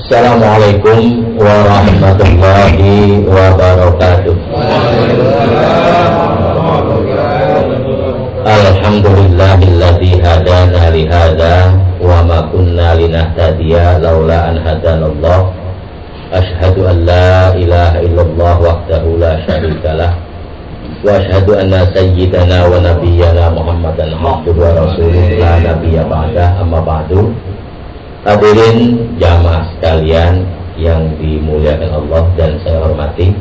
Assalamualaikum warahmatullahi wabarakatuh. Alhamdulillahilladzi hadana li hadza wa ma kunna linahtadiya laula an hadanallah. Asyhadu an la ilaha illallah wahdahu la syarikalah wa asyhadu anna sayyidana wa nabiyyana Muhammadan abduhu wa rasuluhu la nabiyya ba'da, amma ba'du. Hadirin jamaah sekalian yang dimuliakan Allah dan saya hormati,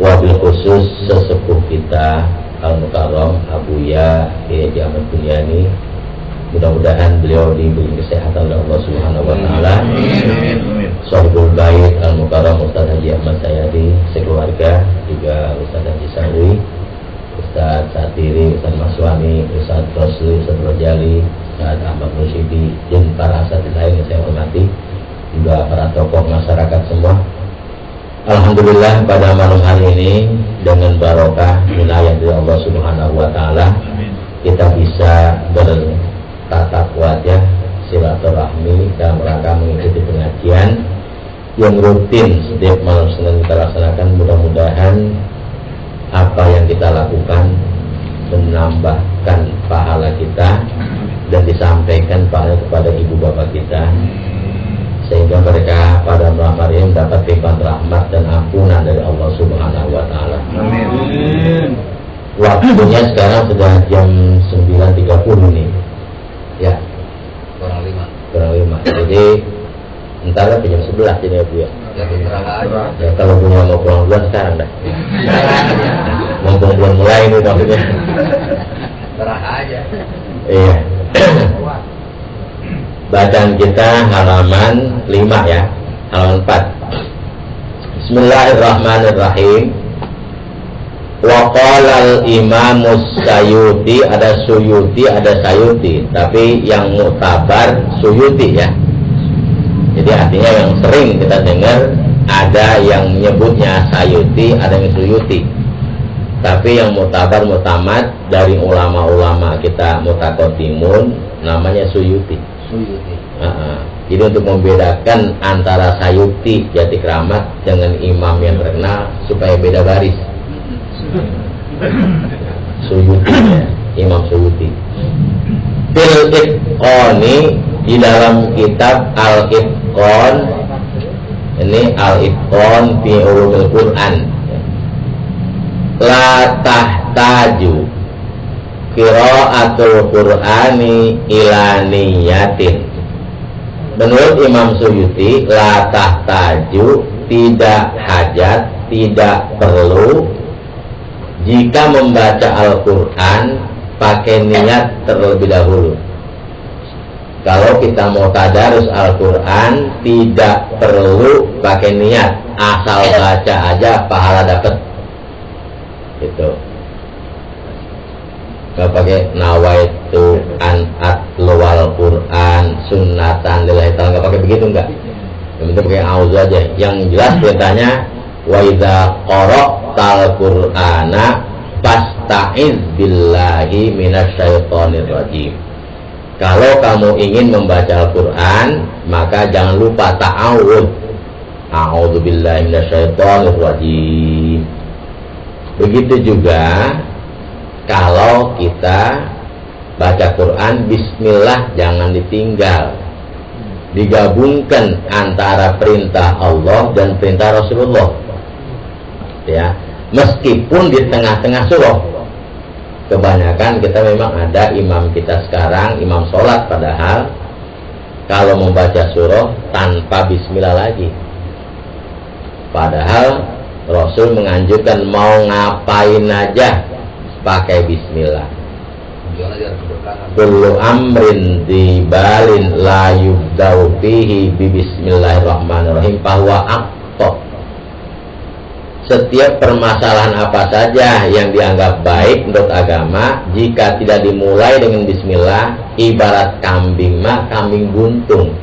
wabil khusus sesepuh kita Al-Mukarram Abuya Kiai Ahmad Bunyani. Mudah-mudahan beliau diberi kesehatan oleh Allah Subhanahu wa taala. Sahibul Bait Al-Mukarram Ustaz Haji Ahmad Sayadi sekeluarga, juga Ustaz Haji Sawi, Ustaz Satiri, Ustaz Maswani, Ustaz Rosli, Ustaz Rojali, Ustaz Ahmad Musyidi, dan para asatidz lain yang saya hormati, juga para tokoh masyarakat semua. Alhamdulillah pada malam hari ini dengan barokah wilayah dari Allah Subhanahu wa taala kita bisa bertatap wajah silaturahmi dalam rangka mengikuti pengajian yang rutin setiap malam Senin kita laksanakan. Mudah-mudahan apa yang kita lakukan menambahkan pahala kita dan disampaikan pahala kepada ibu bapak kita, sehingga mereka pada malam hari ini mendapat limpahan rahmat dan ampunan dari Allah Subhanahu wa taala. Amin. Waktunya sekarang sudah jam 9.30 nih. Ya. Kurang 5. Jadi entar lah jam 11 jadi ya Bu ya. Ya kalau punya mau pulang bulan sekarang dah. Mumpung belum mulai ini maksudnya. Terah aja. Iya. Bacaan kita halaman 5 ya, halaman 4. Bismillahirrahmanirrahim. Wa qala al-imamus Sayuti, ada Suyuti, ada Sayuti, tapi yang muktabar Suyuti ya. Jadi artinya yang sering kita dengar ada yang menyebutnya Sayuti, ada yang Suyuti. Tapi yang muktabar mutamad dari ulama-ulama kita mutaqaddimun namanya Suyuti. Jadi untuk membedakan antara Sayuti Jati Kramat dengan imam yang terkenal supaya beda baris. Suyuti ya, Imam Suyuti. Fil Itqani, di dalam kitab Al-Itqan, ini Al-Itqan fi Ulumul Quran, la tahtaju qiraatul Qur'ani ila niyatin. Menurut Imam Suyuti, la tahtaju, tidak hajat, tidak perlu jika membaca Al-Quran pakai niat terlebih dahulu. Kalau kita mau tadarus Al-Quran tidak perlu pakai niat, asal baca aja pahala dapat. Gitu. Gak pakai nawaitu an atluwal Quran sunnatan lillahi ta'ala, gak pakai begitu enggak. Yang penting pakai auzu aja. Yang jelas perintahnya wa idza qara'tal Qur'ana fasta'iz billahi minasyaitonir rajim. Kalau kamu ingin membaca Al-Quran, maka jangan lupa ta'awudz. A'udzu billahi minasyaitonir rajim. Begitu juga kalau kita baca Quran, bismillah jangan ditinggal. Digabungkan antara perintah Allah dan perintah Rasulullah. Ya, meskipun di tengah-tengah surah. Kebanyakan kita memang ada imam kita sekarang, imam sholat, padahal kalau membaca surah tanpa bismillah lagi. Padahal Rasul menganjurkan mau ngapain aja pakai bismillah. Kullu amrin dibalin la yubda'u fihi bi bismillahirrahmanirrahim bahwa aqta. Setiap permasalahan apa saja yang dianggap baik menurut agama, jika tidak dimulai dengan bismillah, ibarat kambing mah kambing buntung.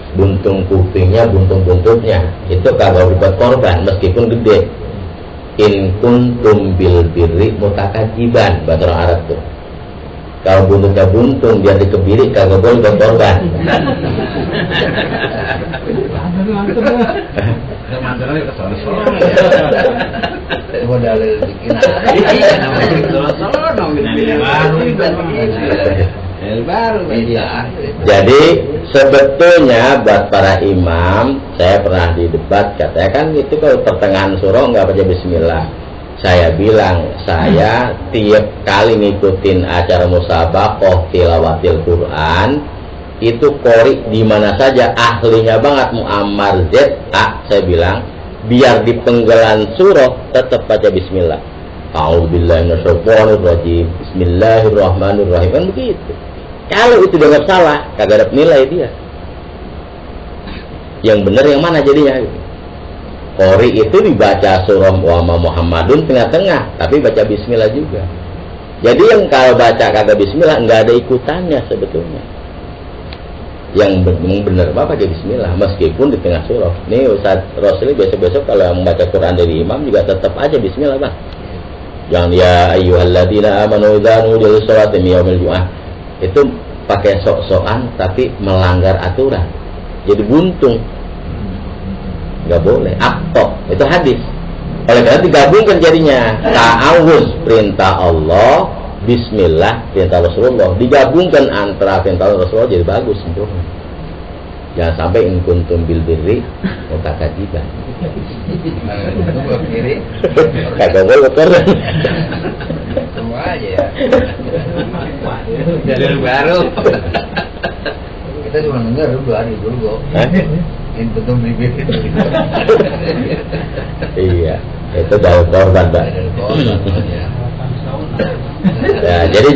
Buntung kupingnya, buntung buntutnya itu kagak dibuat korban meskipun gede. In kuntum bil birri mutakajiban, bahasa orang Arab tuh. Kalau buntutnya buntung, biar dikebiri kagak boleh buat korban. Jadi sebetulnya buat para imam, saya pernah di debat, katanya kan itu kalau pertengahan surah nggak baca bismillah. Saya bilang, saya tiap kali ngikutin acara musabaqah tilawatil Quran, itu qori di mana saja ahlinya banget, Muammar Z, saya bilang, biar di penggalan surah tetap baca bismillah. A'udzubillahi minasyaitonirrajim. Bismillahirrahmanirrahim. Kan begitu. Kalau itu dianggap salah, kagak ada penilai dia. Yang benar yang mana jadinya? Qori itu dibaca surah wa ma Muhammadun tengah-tengah, tapi baca bismillah juga. Jadi yang kalau baca kagak bismillah enggak ada ikutannya sebetulnya. Yang benar baca bismillah meskipun di tengah surah. Nih Ustaz Rosli besok-besok kalau membaca Quran dari imam juga tetap aja bismillah, Bang. Jangan ya ayyuhalladzina amanu idza nudiya lis-sholati min yaumil jumu'ah. Itu pakai sok-sokan tapi melanggar aturan. Jadi buntung. Nggak boleh, akto, itu hadis. Oleh karena digabungkan jadinya ta'awuz perintah Allah, bismillah perintah Rasulullah, digabungkan antara perintah Rasulullah jadi bagus sempurna. Jangan sampai in kuntum bil birri mutakadziban. Kagak boleh keren. Semua aja ya. Jalur baru. Kita cuma dengar 2 hari dulu kok. Betul bibit. Iya, itu dari korban, Pak. Ya, jadi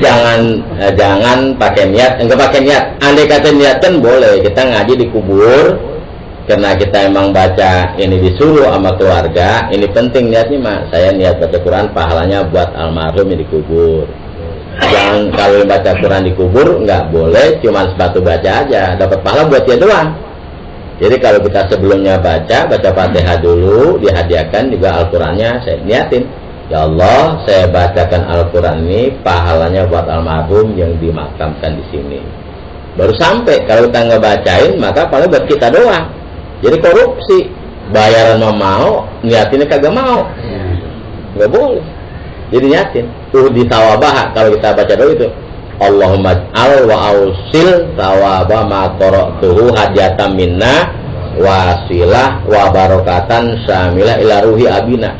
jangan pakai niat, enggak pakai niat. Andai kata niatan boleh, kita ngaji di kubur karena kita emang baca ini disuruh sama keluarga. Ini penting niatnya, Mak. Saya niat baca Quran, pahalanya buat almarhum yang dikubur. Jangan kalau baca Quran di kubur enggak boleh, cuma sepatu baca aja, dapat pahala buat dia doang. Jadi kalau kita sebelumnya baca Fatihah dulu, dihadiahkan juga Al-Qurannya, saya niatin, ya Allah, saya bacakan Al-Quran ini pahalanya buat almarhum yang dimakamkan di sini. Baru sampai, kalau kita nggak bacain, maka pahala buat kita doang. Jadi korupsi, bayaran mau, niatinnya kagak mau, nggak boleh. Jadi niatin, di tawabah kalau kita baca dulu itu. Allahumma al wa ausil tawaba ma qara'tuhu hajatan minna wasilah wa barakatan syamilah ila ruhi abina.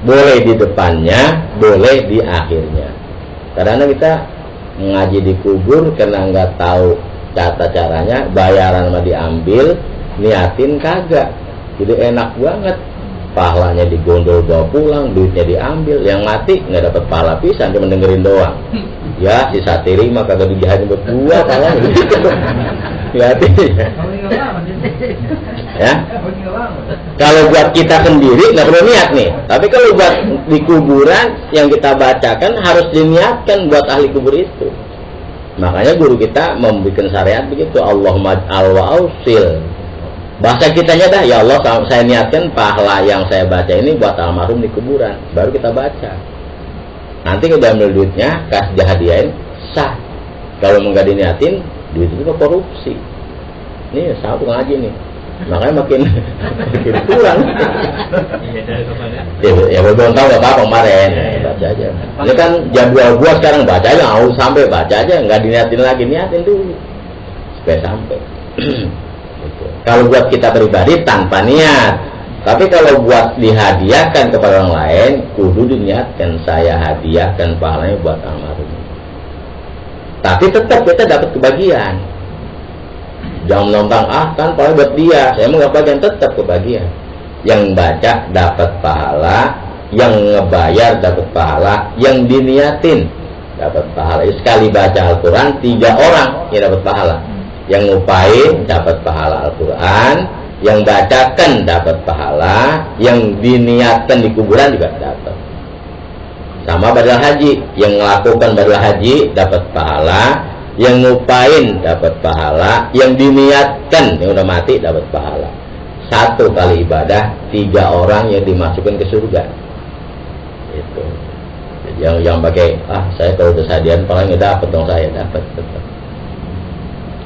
Boleh di depannya, boleh di akhirnya. Karena kita ngaji di kubur karena nggak tahu tata caranya, bayaran mah diambil, niatin kagak. Jadi enak banget. Pahalanya digondol bawa pulang, duitnya diambil, yang mati nggak dapat pahala pisan, cuma dengerin doang. Ya si satiri mah kagak dijahit buat gua pahalanya gitu. Hati. Ya. Kalau buat kita sendiri nggak perlu niat nih. Tapi kalau buat di kuburan yang kita bacakan harus diniatkan buat ahli kubur itu. Makanya guru kita membuat syariat begitu. Allahumma al wa ausil. Bahasa kitanya dah, ya Allah saya niatkan pahala yang saya baca ini buat almarhum di kuburan. Baru kita baca. Nanti kita ambil duitnya, kasih hadiahin, sah. Kalau enggak diniatin, duit itu korupsi. Ini satu ngaji nih. Makanya makin kurang. Ya belum tahu nggak apa-apa kemarin. Baca aja. Ini kan jadwal gua sekarang baca aja, harus sampai baca aja, nggak diniatin lagi, niatin dulu supaya sampai. Kalau buat kita pribadi tanpa niat, tapi kalau buat dihadiahkan kepada orang lain, kudu diniatkan saya hadiahkan pahalanya buat almarhum. Tapi tetap kita dapat kebagian. Jangan menentang kan pahala buat dia, saya mau kebagian, tetap kebagian. Yang baca dapat pahala, yang ngebayar dapat pahala, yang diniatin dapat pahala. Sekali baca Al-Quran 3 orang yang dapat pahala. Yang ngupain dapat pahala Al-Quran, yang bacakan dapat pahala, yang diniatkan di kuburan juga dapat. Sama badal haji, yang melakukan badal haji dapat pahala, yang ngupain dapat pahala, yang diniatkan yang udah mati dapat pahala. 1 kali ibadah 3 orang yang dimasukkan ke surga. Itu. Yang pakai saya kalau udah sadian paling nggak dapat dong, saya dapat tetap.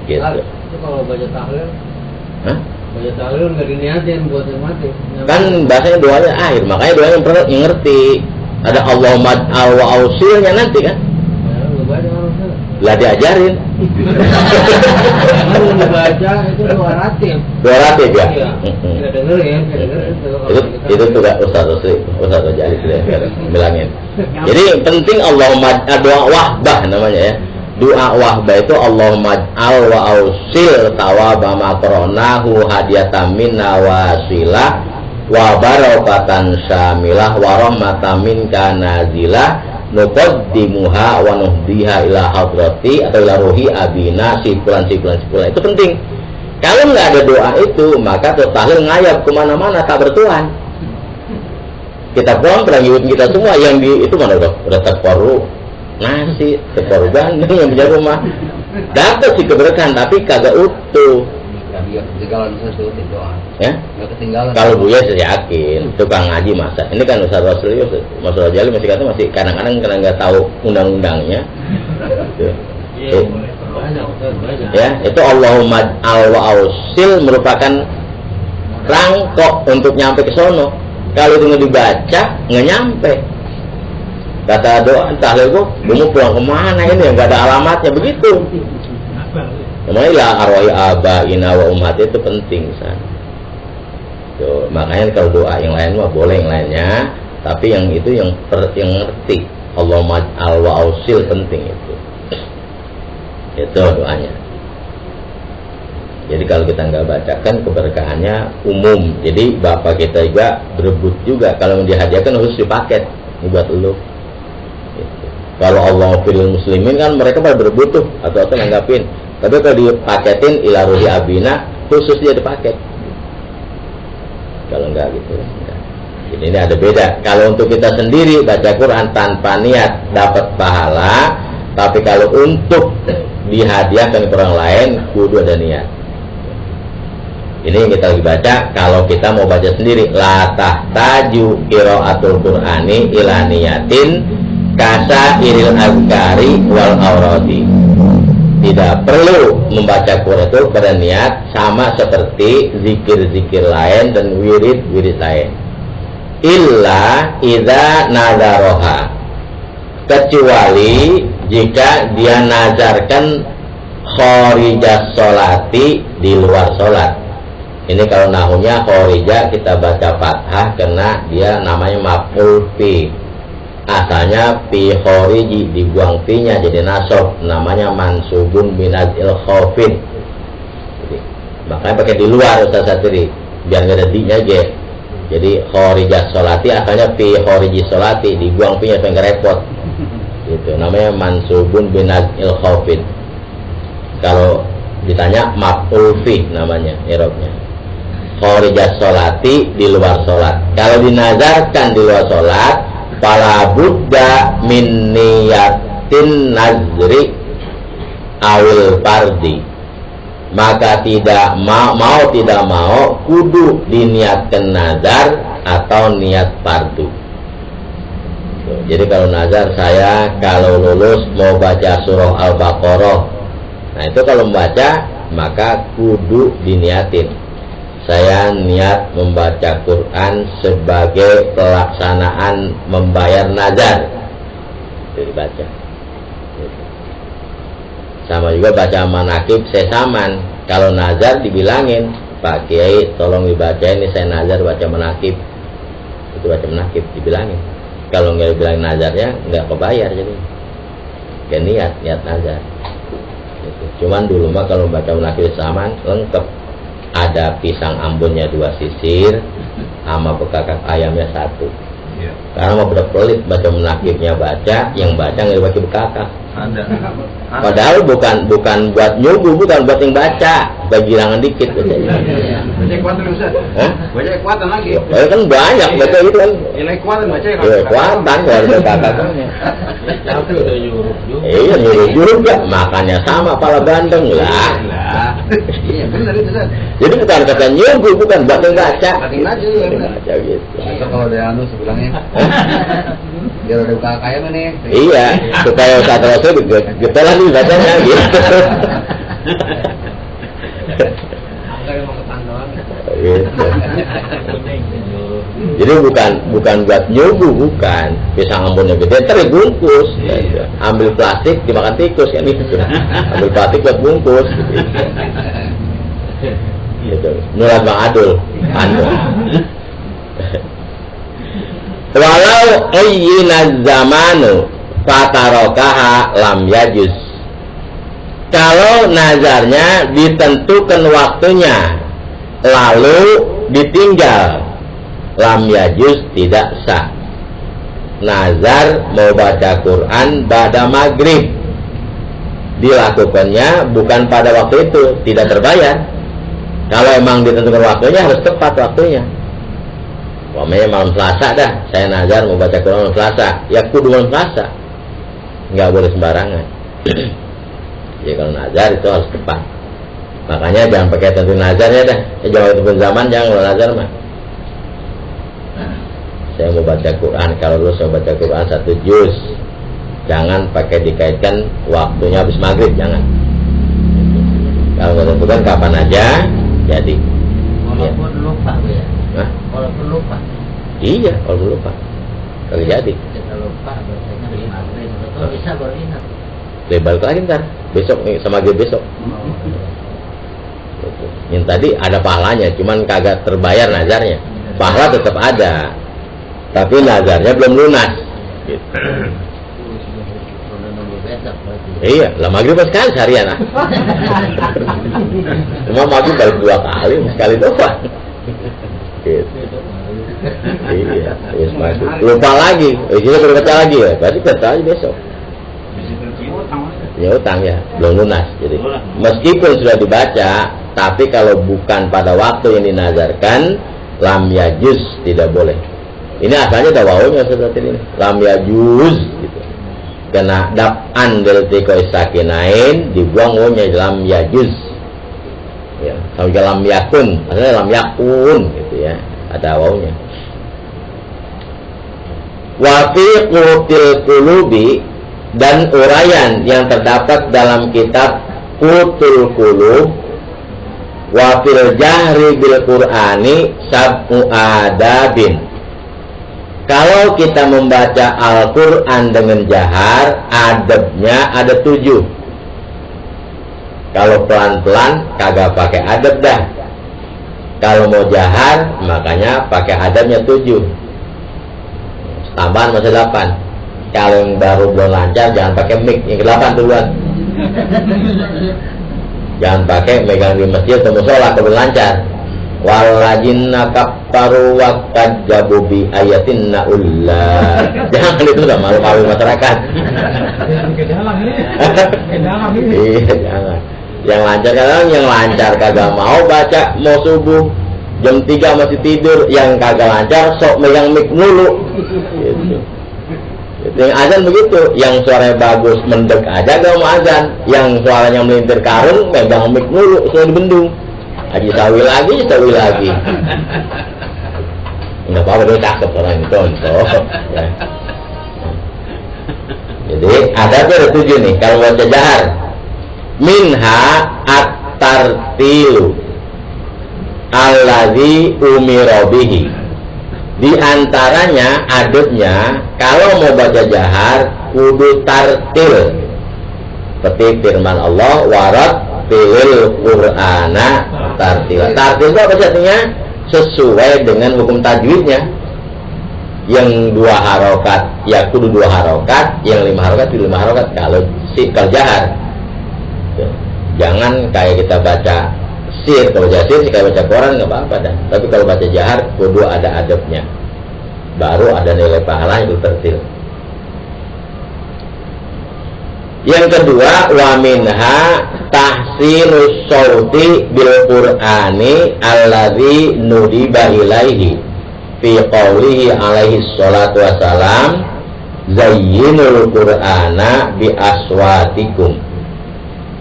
Gitu. Itu kalau baca tahlil, Hah? baca tahlil nggak diniatin buat yang mati. Kan bahasanya doanya akhir, makanya doanya yang ngerti. Ada Allahumma al wa ausilnya nanti kan? Ya, lu baca harusnya. Lah diajarin. Kalau lu baca itu 200. 200 ya? Iya. Kita dengerin, Itu juga Ustaz Jalil bilangin. Jadi penting Allahumma doa wahbah namanya ya. Doa wahbah itu Allahumma al wa ausil thawaba ma qaranahu hadiyatan minna wasilah wa barakatan syamilah wa rahmatan minka nazilah nuqaddimuha wa nuhdiha ila hadrati atau ila ruhi abina sipulan. Itu penting. Kalau nggak ada doa itu, maka tahlil ngayap kemana-mana tak bertuan. Kita pulang peranggiwin kita semua yang di itu mana udah terparu nasi, terparu gandeng yang punya rumah. Dapat sih keberkahan tapi kagak utuh. Nggak ketinggalan sesuatu doa. Ya? Nggak ketinggalan. Kalau Buya saya yakin tukang ngaji masa. Ini kan Ustaz Rasul Mas Jalil masih kata masih kadang-kadang karena nggak tahu undang-undangnya. Ya, itu Allahumma al wa ausil merupakan rangkok untuk nyampe ke sono. Kalau itu nggak dibaca nggak nyampe. Kata doa tahlil gua mau pulang kemana ini yang nggak ada alamatnya begitu. Namanya la arwah abaina wa ummat itu penting san. Tuh, makanya kalau doa yang lain mah boleh yang lainnya, tapi yang itu yang ngerti. Allahumma al wa ausil penting itu. Itu doanya. Jadi kalau kita nggak bacakan keberkahannya umum. Jadi bapak kita juga berebut juga kalau dihadiahkan harus dipaket. Ini buat lu. Gitu. Kalau Allah pilih muslimin kan mereka pada berebut tuh atau nanggapin. Tapi kalau dipaketin ila ruhi abina khusus dia dipaket. Kalau enggak gitu. Enggak. Jadi ini ada beda. Kalau untuk kita sendiri baca Quran tanpa niat dapat pahala. Tapi kalau untuk dihadiahkan ke orang lain kudu ada niat. Ini yang kita lagi baca. Kalau kita mau baca sendiri, la tahtaju qiraatul qur'ani ila niyatin kasa iril azkari wal auradi. Tidak perlu membaca Quran itu pada niat sama seperti zikir-zikir lain dan wirid-wirid lain. Illa idza nadzaroha, kecuali jika dia nazarkan kharijah sholati di luar sholat. Ini kalau nahunya kharijah kita baca fathah karena dia namanya maf'ul fi. Asalnya fi khariji dibuang fi-nya jadi nasab, namanya mansubun binazil khafid. Makanya pakai di luar Ustaz Satri biar enggak ada di-nya aja. Jadi kharijah sholati asalnya fi khariji sholati dibuang fi-nya supaya enggak repot. Itu namanya mansubun binazil khafid. Kalau ditanya maf'ul fi namanya i'rabnya. Kharijah sholati di luar sholat. Kalau dinazarkan di luar sholat, fala budda min niyatin nazri awil fardi. Maka tidak mau tidak mau kudu diniatkan nazar atau niat fardu. Jadi kalau nazar saya kalau lulus mau baca surah Al-Baqarah. Nah itu kalau membaca maka kudu diniatin. Saya niat membaca Quran sebagai pelaksanaan membayar nazar. Itu dibaca. Sama juga baca manakib sesaman. Kalau nazar dibilangin, Pak Kiai tolong dibaca ini saya nazar baca manakib. Itu baca manakib dibilangin. Kalau nggak dibilang nazarnya nggak kebayar jadi. Kayak niat nazar. Gitu. Cuman dulu mah kalau baca manakib sesaman lengkap. Ada pisang ambonnya 2 sisir sama bekakak ayamnya 1. Ya. Karena mau berpelit baca menakibnya baca, yang baca nggak dibaca bekakak. Ada. Padahal bukan buat nyuguh, bukan buat yang baca, bagirangan dikit bacanya. Baca kuatan Ustaz. Baca kuatan lagi. Ya kan banyak baca itu kan. Nilai kuatan baca ya. Kuatan kalau bekakaknya. Tapi udah nyuruh juga. Iya nyuruh juga, makannya sama pala bandeng lah. Iya benar itu Ustaz. Jadi bukan kata nyuguh, bukan buat yang baca. Baca aja ya benar. Baca gitu. Kalau ada anu sebilangnya. Biar ada buka kaya nih. Iya, supaya Ustaz Rasul getalah nih bacanya gitu. Angka yang mau ketandoan. Gitu. Kuning. Jadi bukan buat nyubu, bukan. Pisang ambonnya gede, ntar dibungkus. Ya, ambil plastik dimakan tikus kan gitu. Ambil plastik buat bungkus. Gitu. Nulat Bang Adul. Walau ayyina zamanu fatarokaha lam yajuz. Kalau nazarnya ditentukan waktunya lalu ditinggal, lam yajuz, tidak sah. Nazar mau baca Quran pada maghrib, dilakukannya bukan pada waktu itu, tidak terbayar. Kalau emang ditentukan waktunya harus tepat waktunya. Pokoknya malam Selasa dah, saya nazar mau baca Quran malam Selasa, ya kudu malam Selasa, nggak boleh sembarangan. Jadi kalau nazar itu harus tepat. Makanya jangan pakai tentu nazarnya dah. Jangan tentu zaman, jangan kalau nazar mah. Saya mau baca Quran, kalau lu saya baca Quran 1 juz, jangan pakai dikaitkan waktunya habis maghrib, jangan. Kalau nggak tentukan kapan aja, jadi. Walaupun lupa ya. Hah? Walaupun lupa. Iya, kalau lupa. Kalau jadi. Kita lupa biasanya di maghrib. Betul bisa baru ingat. Balik lagi ntar, besok nih, sama dia besok. Yang tadi ada pahalanya, cuman kagak terbayar nazarnya. Pahala tetap ada, tapi nazarnya belum lunas. Gitu. Iya, lah maghrib sekali seharian ah. Cuma maghrib balik 2 kali, sekali doang. Gitu. Iya, yes, lupa lagi, isinya berbaca lagi ya, berarti baca aja besok. Ya utang ya, belum lunas. Jadi meskipun sudah dibaca, tapi kalau bukan pada waktu yang dinazarkan, lam yajuz, tidak boleh. Ini asalnya ada wawunya seperti ini, lam yajuz gitu. Kena dap'an del tiko sakinain, dibuang wawunya lam yajuz. Ya, sama lam yakun, asalnya lam yakun gitu ya, ada wawunya. Wa fi qutil qulubi, dan uraian yang terdapat dalam kitab Qutul Qulub, wa fil jahri bil Qur'ani sab'u adabin. Kalau kita membaca Al-Quran dengan jahar, adabnya ada 7. Kalau pelan-pelan kagak pakai adab dah. Kalau mau jahar, makanya pakai adabnya 7. Tambahan masih 8. Kalau yang baru belum lancar, jangan pakai mic. Yang ke-8 duluan. Jangan pakai megang di masjid atau musola kalau belum lancar. Walladzinna kafaru wa kadzabu bi ayatinna ullah. Jangan, itu udah malu-malu masyarakat. Iya, jangan. Yang lancar kadang, yang lancar kagak mau baca, mau subuh jam 3 masih tidur. Yang kagak lancar sok megang mic mulu. Gitu. Yang azan begitu, yang suaranya bagus mendek aja gak mau azan, yang suaranya melintir karung megang mic mulu, semua dibendung. Haji sawi lagi. Enggak apa-apa, dia cakep orang itu contoh. Ya. Jadi ada tuh 7 nih kalau baca jahar. Minha at-tartilu allazi umira bihi. Di antaranya adabnya kalau mau baca jahar kudu tartil. Seperti firman Allah, warat tilil Qur'ana tartila. Tartil itu apa artinya? Sesuai dengan hukum tajwidnya. Yang 2 harokat ya kudu 2 harokat, yang 5 harokat kudu 5 harokat kalau jahar. Jangan kayak kita baca sir, kalau baca sir kayak baca Quran nggak apa-apa dah. Tapi kalau baca jahar kudu ada adabnya, baru ada nilai pahala itu tertil. Yang kedua, wa minha tahsinus sauti bil Qur'ani alladzi nudiba ilaihi fi qaulihi alaihi salatu wassalam zayyinul Qur'ana bi aswatikum.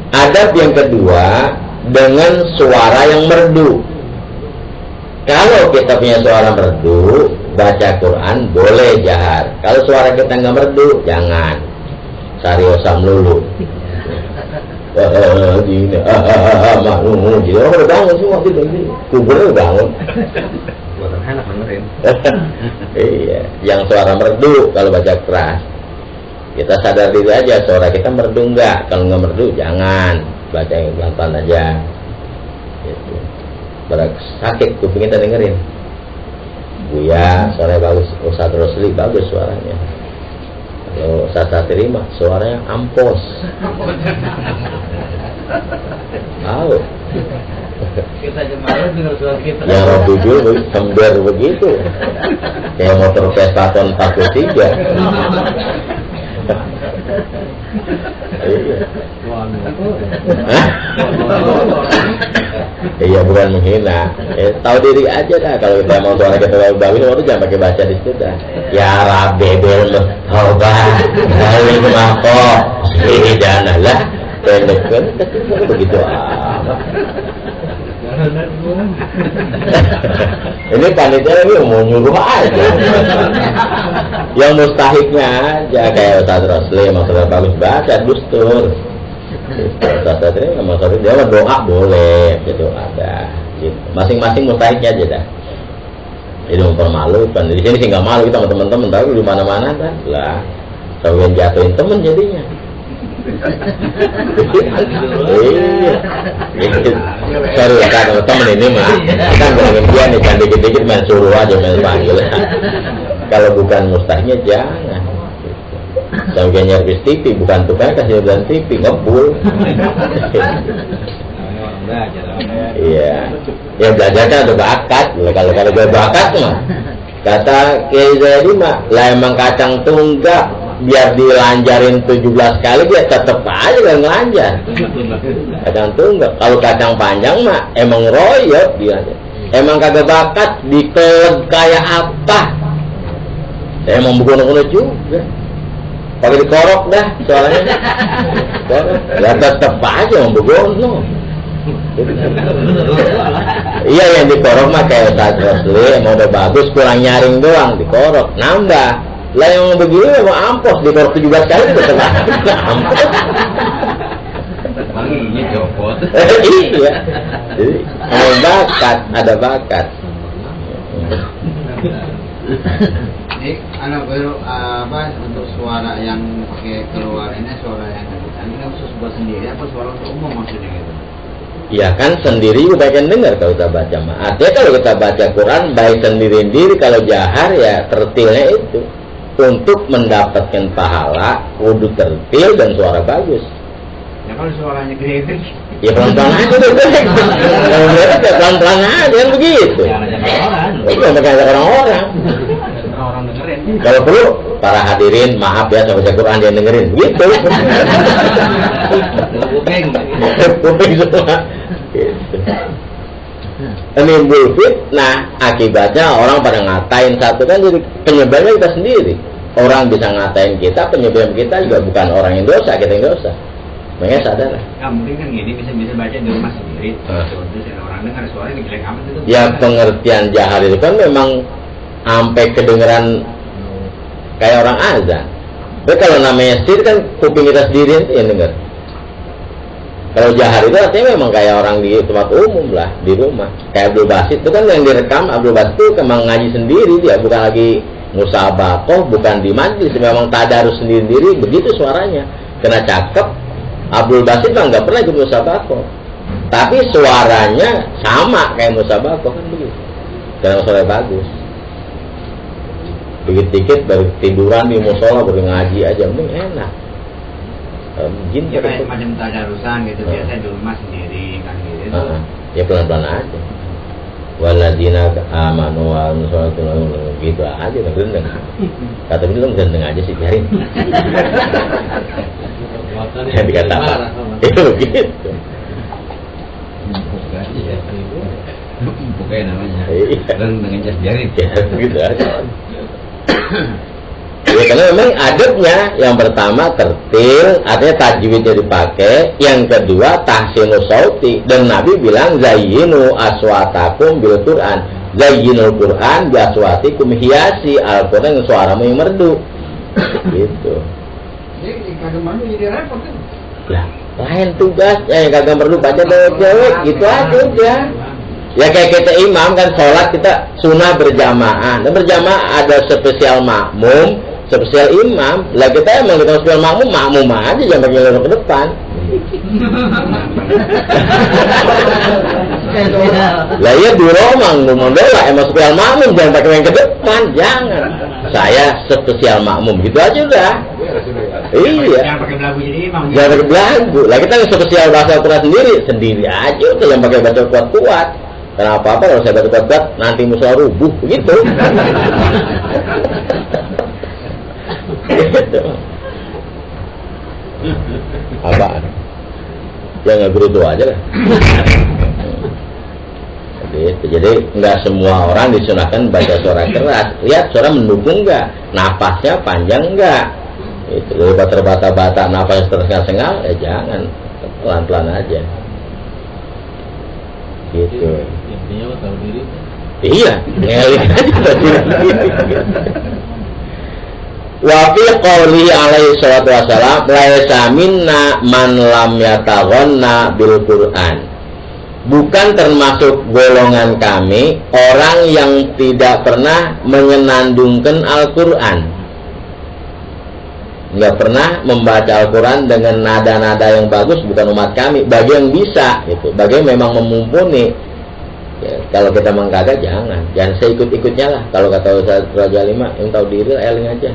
Adab yang kedua, dengan suara yang merdu. Kalau kita punya suara merdu, baca Quran boleh jahar. Kalau suara kita nggak merdu, jangan. Sariosam lulu. Gini, maklum, jadi orang udah bangun semua gitu, kuburnya udah bangun. Buatan enak dengerin. Iya, yang suara merdu kalau baca keras. Kita sadar diri aja, suara kita merdu nggak? Kalau nggak merdu, jangan baca yang pelan-pelan aja. Gitu. Sakit kuping kita dengerin. Buya, suaranya bagus. Ustadz Rosli bagus suaranya. Kalau Ustadz terima, suaranya ampos. Tahu? Kita jemaah dengan suara kita. Yang Robi dulu sember begitu. Kayak motor Vespa tahun 43. Iya. Iya, bukan menghina. Tahu diri aja dah. Kalau kita mau suara kita bagus, waktu jangan pakai baca di situ dah. Ya Rabbi bil taubat, kali mako sidanalah. Pendekkan begitu amat. Ini panitia ini mau nyuruh aja. Yang mustahiknya aja kayak Ustaz Rosli, maksudnya bagus baca dustur. Ustaz Rosli maksudnya dia doa boleh, gitu ada. Gitu. Masing-masing mustahiknya aja dah. Itu mempermalukan. Di sini sih nggak malu kita sama teman-teman, tapi di mana-mana dah. Lah, kalian jatuhin temen jadinya. Iya. Sorry ya temen ini mah kita ngomongin dia nih kan dikit-dikit main suruh aja main panggil. Kalau bukan mustahilnya jangan. Sampai nyervis TV bukan tukang kasih dan TV ngebul. Iya. Ya belajar kan ada bakat. Kalau gue bakat mah kata Kiai Zaidi mah lah emang kacang tunggak. Biar dilanjarin 17 kali dia tetep aja gak ngelanjar. Kacang tunggak. Kalau kacang panjang mah emang royot dia. Emang kagak bakat dikeleg kayak apa. Emang begono-gono juga. Pakai dikorok dah soalnya. Ya tetep aja emang begono. Iya yang dikorok mah kayak Ustaz Rosli emang udah bagus kurang nyaring doang dikorok nambah. Lah yang begini memang ampos dikorok 17 kali tetap ampos. Wanginya copot. Iya. Jadi ada bakat. Ini anak baru apa untuk suara yang pakai keluar ini suara yang ini khusus buat sendiri apa suara untuk umum maksudnya gitu? Ya kan sendiri juga kan dengar kalau kita baca mah. Artinya kalau kita baca Quran baik sendiri-sendiri kalau jahar ya tertilnya itu. Untuk mendapatkan pahala, kudu tertil dan suara bagus. Ya kalau suaranya gede, ya pelan-pelan aja deh. Kalau mereka pelan-pelan aja kan begitu. Jangan ngajak orang-orang. Orang dengerin. Kalau perlu para hadirin maaf ya sama baca Quran dia dengerin. Gitu. Kuping semua. Menimbul fitnah akibatnya orang pada ngatain satu kan jadi penyebabnya kita sendiri. Orang bisa ngatain kita, penyebab kita juga bukan orang yang dosa, kita yang dosa. Makanya sadar. Nggak mungkin kan gini bisa baca di rumah sendiri. Terus ada orang dengar suara yang jelek amat itu. Ya pengertian jahar itu kan memang sampai kedengeran kayak orang azan. Tapi kalau namanya sir kan kuping kita sendiri yang dengar. Kalau jahar itu artinya memang kayak orang di tempat umum lah, di rumah. Kayak Abdul Basit itu kan yang direkam, Abdul Basit itu memang ngaji sendiri dia, bukan lagi musabakoh, bukan di majlis, memang tadarus sendiri-sendiri, begitu suaranya. Kena cakep, Abdul Basit kan nggak pernah ikut musabakoh. Tapi suaranya sama kayak musabakoh kan begitu. Karena suaranya bagus. Dikit-dikit baru tiduran di musola, baru ngaji aja, mending enak. Jin ya kayak macam tadarusan gitu biasa di rumah sendiri kan gitu. Ya pelan-pelan aja. Waladina amanu wa nusratun gitu aja kan gendeng. Kata bilang gendeng aja sih biarin. Yang dikata apa? Itu begitu. Bukan namanya. Dan dengan jas biarin. Gitu aja. Ya, karena memang adabnya yang pertama tertil, artinya tajwidnya dipakai, yang kedua tahsinu sauti, dan Nabi bilang zayyinu aswatakum bil Quran, zayyinul Quran biaswatikum, hiasi Al-Quran dengan suaramu yang merdu. Gitu. Jadi kagak merdu jadi repot kan? Lah, lain tugasnya yang kagak merdu baca cewek gitu aja udah. Ya kayak kita imam kan sholat kita sunnah berjamaah. Dan berjamaah ada spesial makmum, spesial imam. Lah kita emang kita spesial makmum aja jangan pakai lurus ke depan. Lah iya di Romang lah emang spesial makmum jangan pakai yang ke depan, jangan. Saya spesial makmum gitu aja udah. Iya. Jangan pakai belagu jadi imam. Jangan pakai belagu. Lah kita spesial bahasa Al-Quran sendiri aja udah yang pakai baca kuat-kuat. Kenapa apa kalau saya baca kuat-kuat nanti musuh rubuh begitu. Gitu. Apaan? Ya nggak berutuh aja lah. Jadi nggak semua orang disunahkan baca suara keras. Lihat suara mendukung nggak, napasnya panjang nggak. Itu terbata-bata nafas tersengal-sengal, ya jangan, pelan-pelan aja. Gitu. Intinya tahu diri. Iya, ngelik aja tadi. Wa fi qouli alaihi salatu wasalam laisa minna man lam yataghanna bil Qur'an. Bukan termasuk golongan kami orang yang tidak pernah menyenandungkan Al-Qur'an. Enggak pernah membaca Al-Qur'an dengan nada-nada yang bagus, bukan umat kami. Bagi yang bisa gitu, bagi yang memang memumpuni. Ya, kalau kita mengkagak jangan saya ikut-ikutnya lah. Kalau kata Ustaz Raja Lima, yang tahu diri eling aja.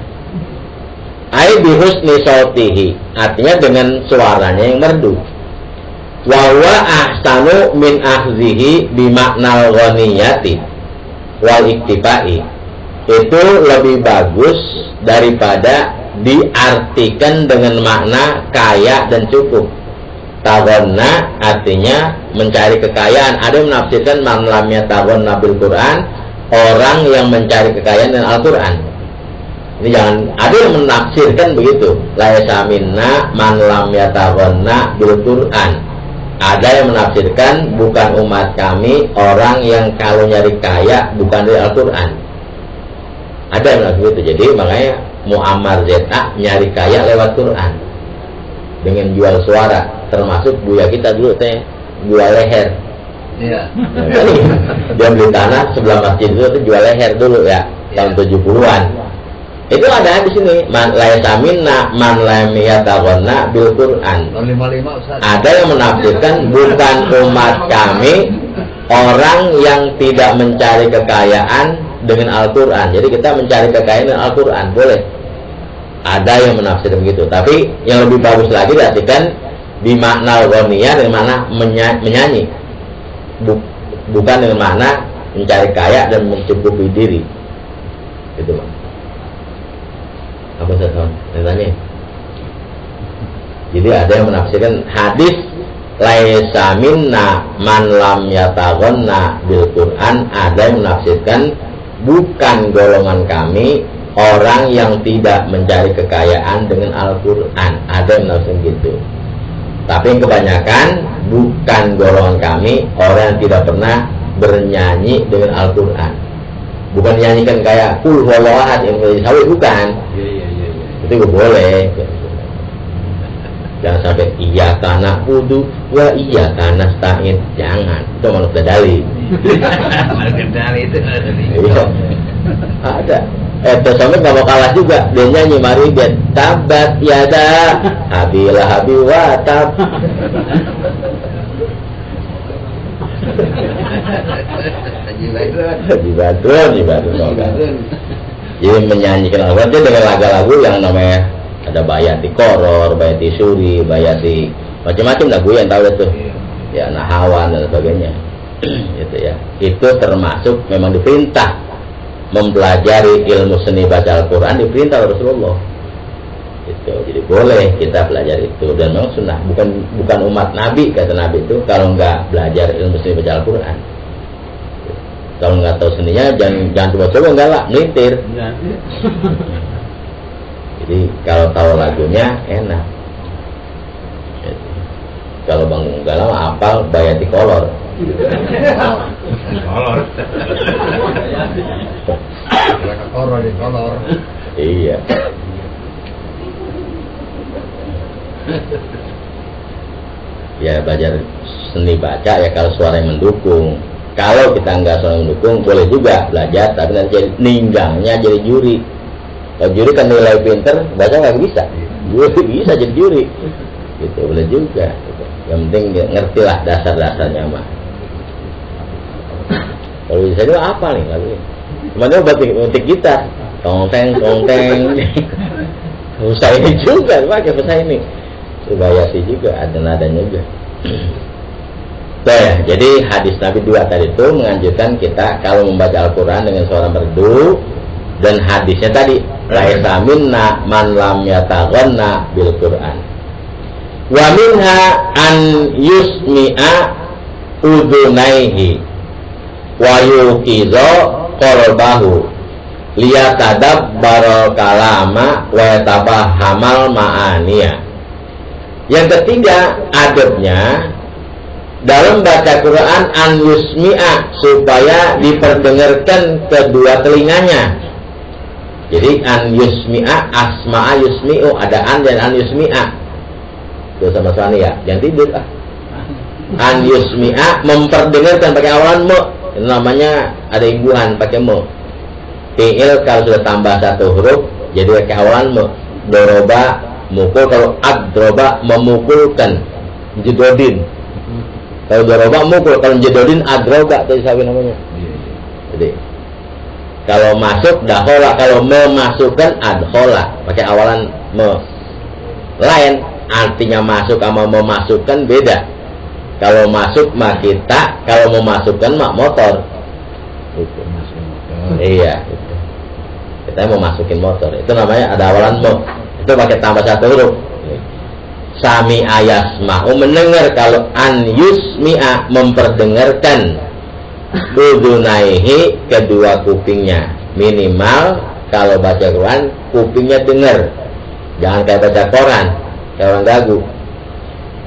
Ai bihusni sautihi, artinya dengan suaranya yang merdu. Wa huwa ahsanu min akhzihi bimaknal ghaniyati wal iktifai. Itu lebih bagus daripada diartikan dengan makna kaya dan cukup. Taghanna artinya mencari kekayaan. Ada yang menafsirkan man lam yataghanna bil Quran, orang yang mencari kekayaan dengan Al-Quran. Ini jangan ada yang menafsirkan begitu. Laisa minna man lam yataghanna bil Quran. Ada yang menafsirkan bukan umat kami orang yang kalau nyari kaya bukan dari Al-Quran. Ada yang menafsirkan begitu. Jadi makanya Muammar ZA nyari kaya lewat Quran dengan jual suara, termasuk buya kita dulu jual leher. Iya. Dia beli tanah sebelah masjid itu jual leher dulu ya, tahun 70-an. Itu ada di sini, man laisa minna man lam yataghanna bil Quran. Ada yang menafsirkan bukan umat kami orang yang tidak mencari kekayaan dengan Al-Quran. Jadi kita mencari kekayaan dengan Al-Quran boleh. Ada yang menafsirkan begitu. Tapi yang lebih bagus lagi diartikan bimakna ghaniyah dengan makna menyanyi. Bukan dengan makna mencari kaya dan mencukupi diri. Gitu Bang. Apa saya tanya? Jadi ada yang menafsirkan hadis laisa minna man lam yataghanna bil Quran. Ada yang menafsirkan bukan golongan kami orang yang tidak mencari kekayaan dengan Al-Quran. Ada yang menafsirkan gitu. Tapi yang kebanyakan bukan golongan kami orang yang tidak pernah bernyanyi dengan Al-Quran. Bukan nyanyikan kayak kul huwallahu ahad yang sawi, bukan. Itu boleh. Jangan sampai iyyaka na'budu wa iyyaka nasta'in. Jangan. Itu manusia dalil. Manusia dalil itu. Iya. Ada. Sampai gak mau kalah juga. Dia nyanyi mari biar tabat yada habilah habi watab. Haji Badrun. Jadi menyanyikan Al-Quran dengan lagu-lagu yang namanya ada bayati koror, bayati suri, bayati macam-macam lagu yang tahu itu. Ya nahawan dan sebagainya. Itu ya. Itu termasuk memang diperintah mempelajari ilmu seni baca Al-Quran, diperintah Rasulullah. Itu jadi boleh kita belajar itu dan memang sunnah. Bukan umat Nabi, kata Nabi itu kalau nggak belajar ilmu seni baca Al-Quran. Kalau nggak tahu seninya jangan coba-coba, enggak lah, melitir. Jadi kalau tahu lagunya enak. Kalau Bang Galang hafal bayati kolor. Kolor. kolor. Iya. Ya belajar seni baca ya kalau suara yang mendukung. Kalau kita nggak suara mendukung boleh juga belajar, tapi nanti jadi ninggangnya jadi juri. Kalau juri kan nilai pinter, baca nggak bisa. Juri bisa jadi juri. Gitu boleh juga. Gitu. Yang penting ngerti lah dasar-dasarnya mah. Kalau bisa itu apa nih kali? Cuman batik kita, tongteng. Usah ini juga pakai bahasa ini. Subayati juga ada nadanya juga. Ya, jadi hadis Nabi 2 tadi itu menganjurkan kita kalau membaca Al-Quran dengan suara merdu, dan hadisnya tadi laisa minna man lam yataghanna bil Quran. Wa minha an yusmi'a udunaihi wa yuqiza qalbahu liyatadabbara kalama wa yatafahamal ma'aniya. Yang ketiga adabnya dalam baca Quran an yusmi'a, supaya diperdengarkan kedua telinganya. Jadi an yusmi'a, asma'a yusmi'u, ada an dan an yusmi'a. Itu sama suami ya, jangan tidur ah. An yusmi'a, memperdengarkan pakai awalan mu. Itu namanya ada imbuhan pakai mu. Fi'il kalau sudah tambah satu huruf jadi pakai awalan mu. Doroba mukul, kalau adroba memukulkan, jedodin. Kalau doroba mukul, kalau jedodin adroba tadi sabi namanya. Jadi kalau masuk dakhola, kalau memasukkan adkhola pakai awalan me. Lain artinya masuk sama memasukkan beda. Kalau masuk mak kita, kalau memasukkan mak motor. Gitu. Iya. Gitu. Kita mau masukin motor, itu namanya ada awalan me. Itu pakai tambah satu huruf. Sami ayasma'u, mendengar. Kalau an yusmi'a, memperdengarkan. Udunaihi, kedua kupingnya. Minimal kalau baca Quran kupingnya dengar, jangan kayak baca koran kayak orang gagu.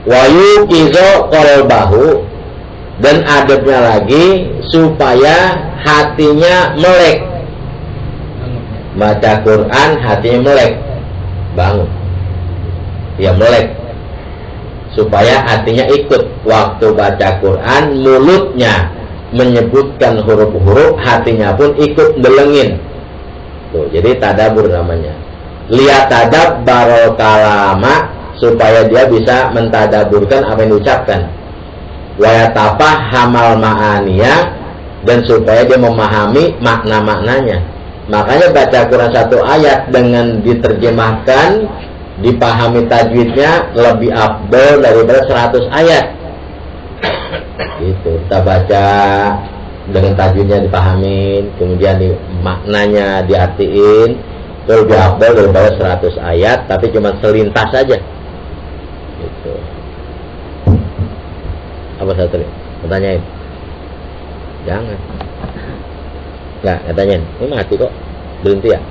Wayu kizo qalbahu, dan adabnya lagi supaya hatinya melek. Baca Quran hatinya melek, bangun ya, melek, supaya hatinya ikut. Waktu baca Quran mulutnya menyebutkan huruf-huruf, hatinya pun ikut ndelengin. Tuh, jadi tadabur namanya. Lihat tadab barol kalama, supaya dia bisa mentadaburkan apa yang diucapkan. Wayatapah hamal ma'aniya, dan supaya dia memahami makna-maknanya. Makanya baca Quran satu ayat dengan diterjemahkan, dipahami tajwidnya lebih afdal daripada 100 ayat. Gitu, kita baca dengan tajwidnya dipahamin, kemudian maknanya diartiin, itu lebih afdal daripada 100 ayat tapi cuma selintas saja. Gitu. Apa saya tadi? Pertanyaan? Jangan. Nggak tanyain. Ini mati kok. Berhenti ya?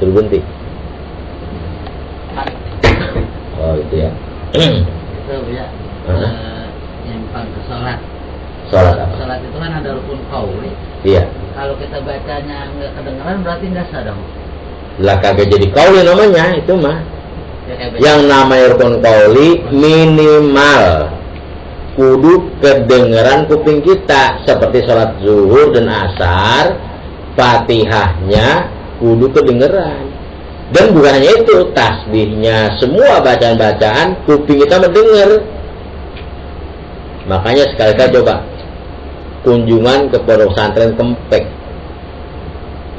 Suruh berhenti. Oh gitu ya. Itu ya. Yang ke sholat. Sholat apa? Sholat itu kan ada rukun qauli. Iya. Kalau kita bacanya nggak kedengaran berarti nggak sah dong. Lah kagak jadi qauli namanya itu mah. Ya, yang namanya rukun qauli minimal kudu kedengeran kuping kita, seperti sholat zuhur dan asar, Fatihahnya kudu kedengeran. Dan bukan hanya itu, tasbihnya, semua bacaan-bacaan kuping kita mendengar. Makanya sekali-kali coba kunjungan ke pondok pesantren Kempek,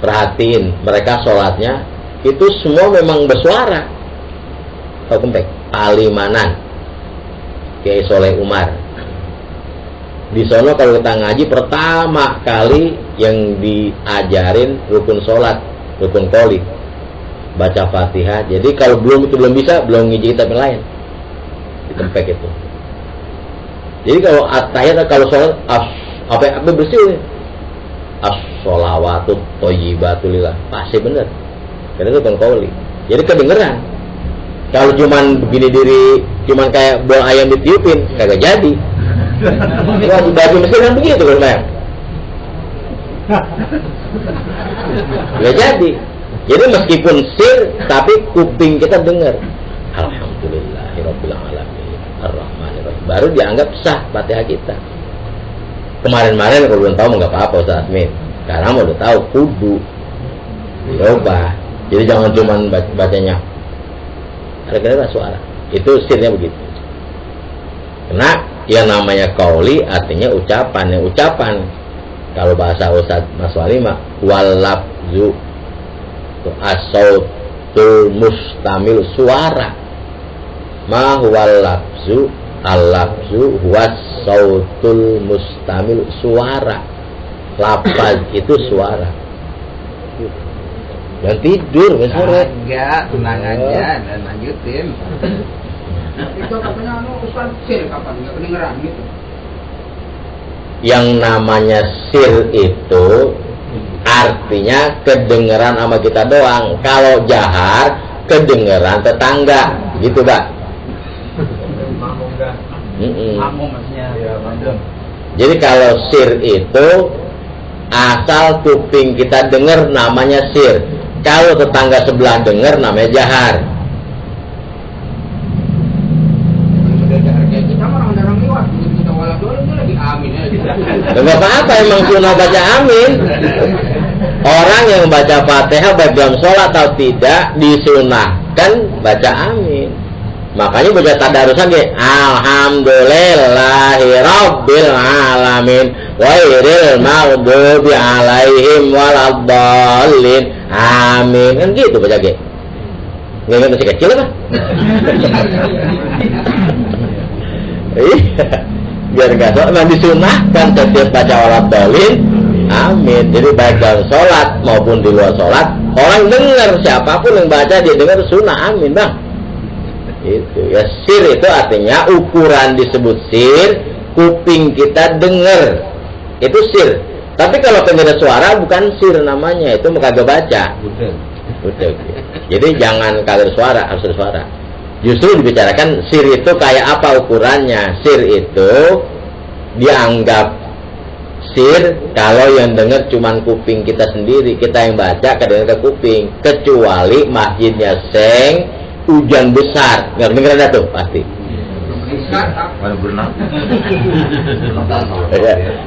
perhatiin mereka sholatnya itu semua memang bersuara. Tahu Kempek? Palimanan, Kiai Soleh Umar. Di sono kalau kita ngaji pertama kali yang diajarin rukun sholat, rukun qauli, baca Fatihah. Jadi kalau belum bisa, belum ngiji kitab yang lain di Kempek itu. Jadi kalau at-tahiyat, kalau sholat apa bersih, as-sholawatut thayyibatulillah, pasti bener. Karena itu rukun qauli. Jadi kedengeran. Kalau cuman begini diri, cuman kayak buah ayam ditiupin, kagak jadi. Wah, baju mesin kan begitu kan, Bang? Nggak jadi. Jadi meskipun sir, tapi kuping kita dengar. Alhamdulillahirabbil alamin, Ar-Rahmanir-Rahim. Baru dianggap sah Fatihah kita. Kemarin-kemarin kalau belum tahu nggak apa-apa Ustaz Asmin. Sekarang udah tahu kudu diubah. Jadi jangan cuma bacanya ada suara. Itu sirnya begitu. Karena yang namanya qauli artinya ucapan. Yang ucapan kalau bahasa Ustaz Mas Wali mah walabzu as-sautul mustamil suara. Ma huwal labzu al-labzu huwas sautul mustamil suara. Lafaz itu suara. Dan tidur besok. Enggak, tenang aja dan lanjutin. Itu katanya Ustaz sir kapan enggak kedengeran gitu. Yang namanya sir itu artinya kedengeran sama kita doang. Kalau jahar kedengeran tetangga, gitu Pak. Jadi kalau sir itu asal kuping kita dengar namanya sir. Kalau tetangga sebelah dengar namanya jahar. Enggak apa-apa, emang sunnah baca amin. Orang yang baca Fatihah baik dalam sholat atau tidak disunahkan baca amin. Makanya baca tadarusan dia alhamdulillahirabbil alamin ghairil maghdubi alaihim waladdallin amin. Kan gitu baca ge. Nggak masih kecil apa? Iya. Biar nggak sholat, memang disunahkan setiap baca waladdallin amin. Jadi baik dalam sholat maupun di luar sholat, orang dengar, siapapun yang baca dia dengar sunnah amin bang. Itu ya, sir itu artinya ukuran disebut sir, kuping kita dengar itu sir. Tapi kalau pendengar suara bukan sir namanya, itu kagak baca. Udah. Jadi jangan kagak suara, harus suara. Justru dibicarakan sir itu kayak apa ukurannya. Sir itu dianggap sir kalau yang dengar cuman kuping kita sendiri, kita yang baca kedengar ke kuping, kecuali masjidnya seng, hujan besar, nggak dengar ada tuh pasti.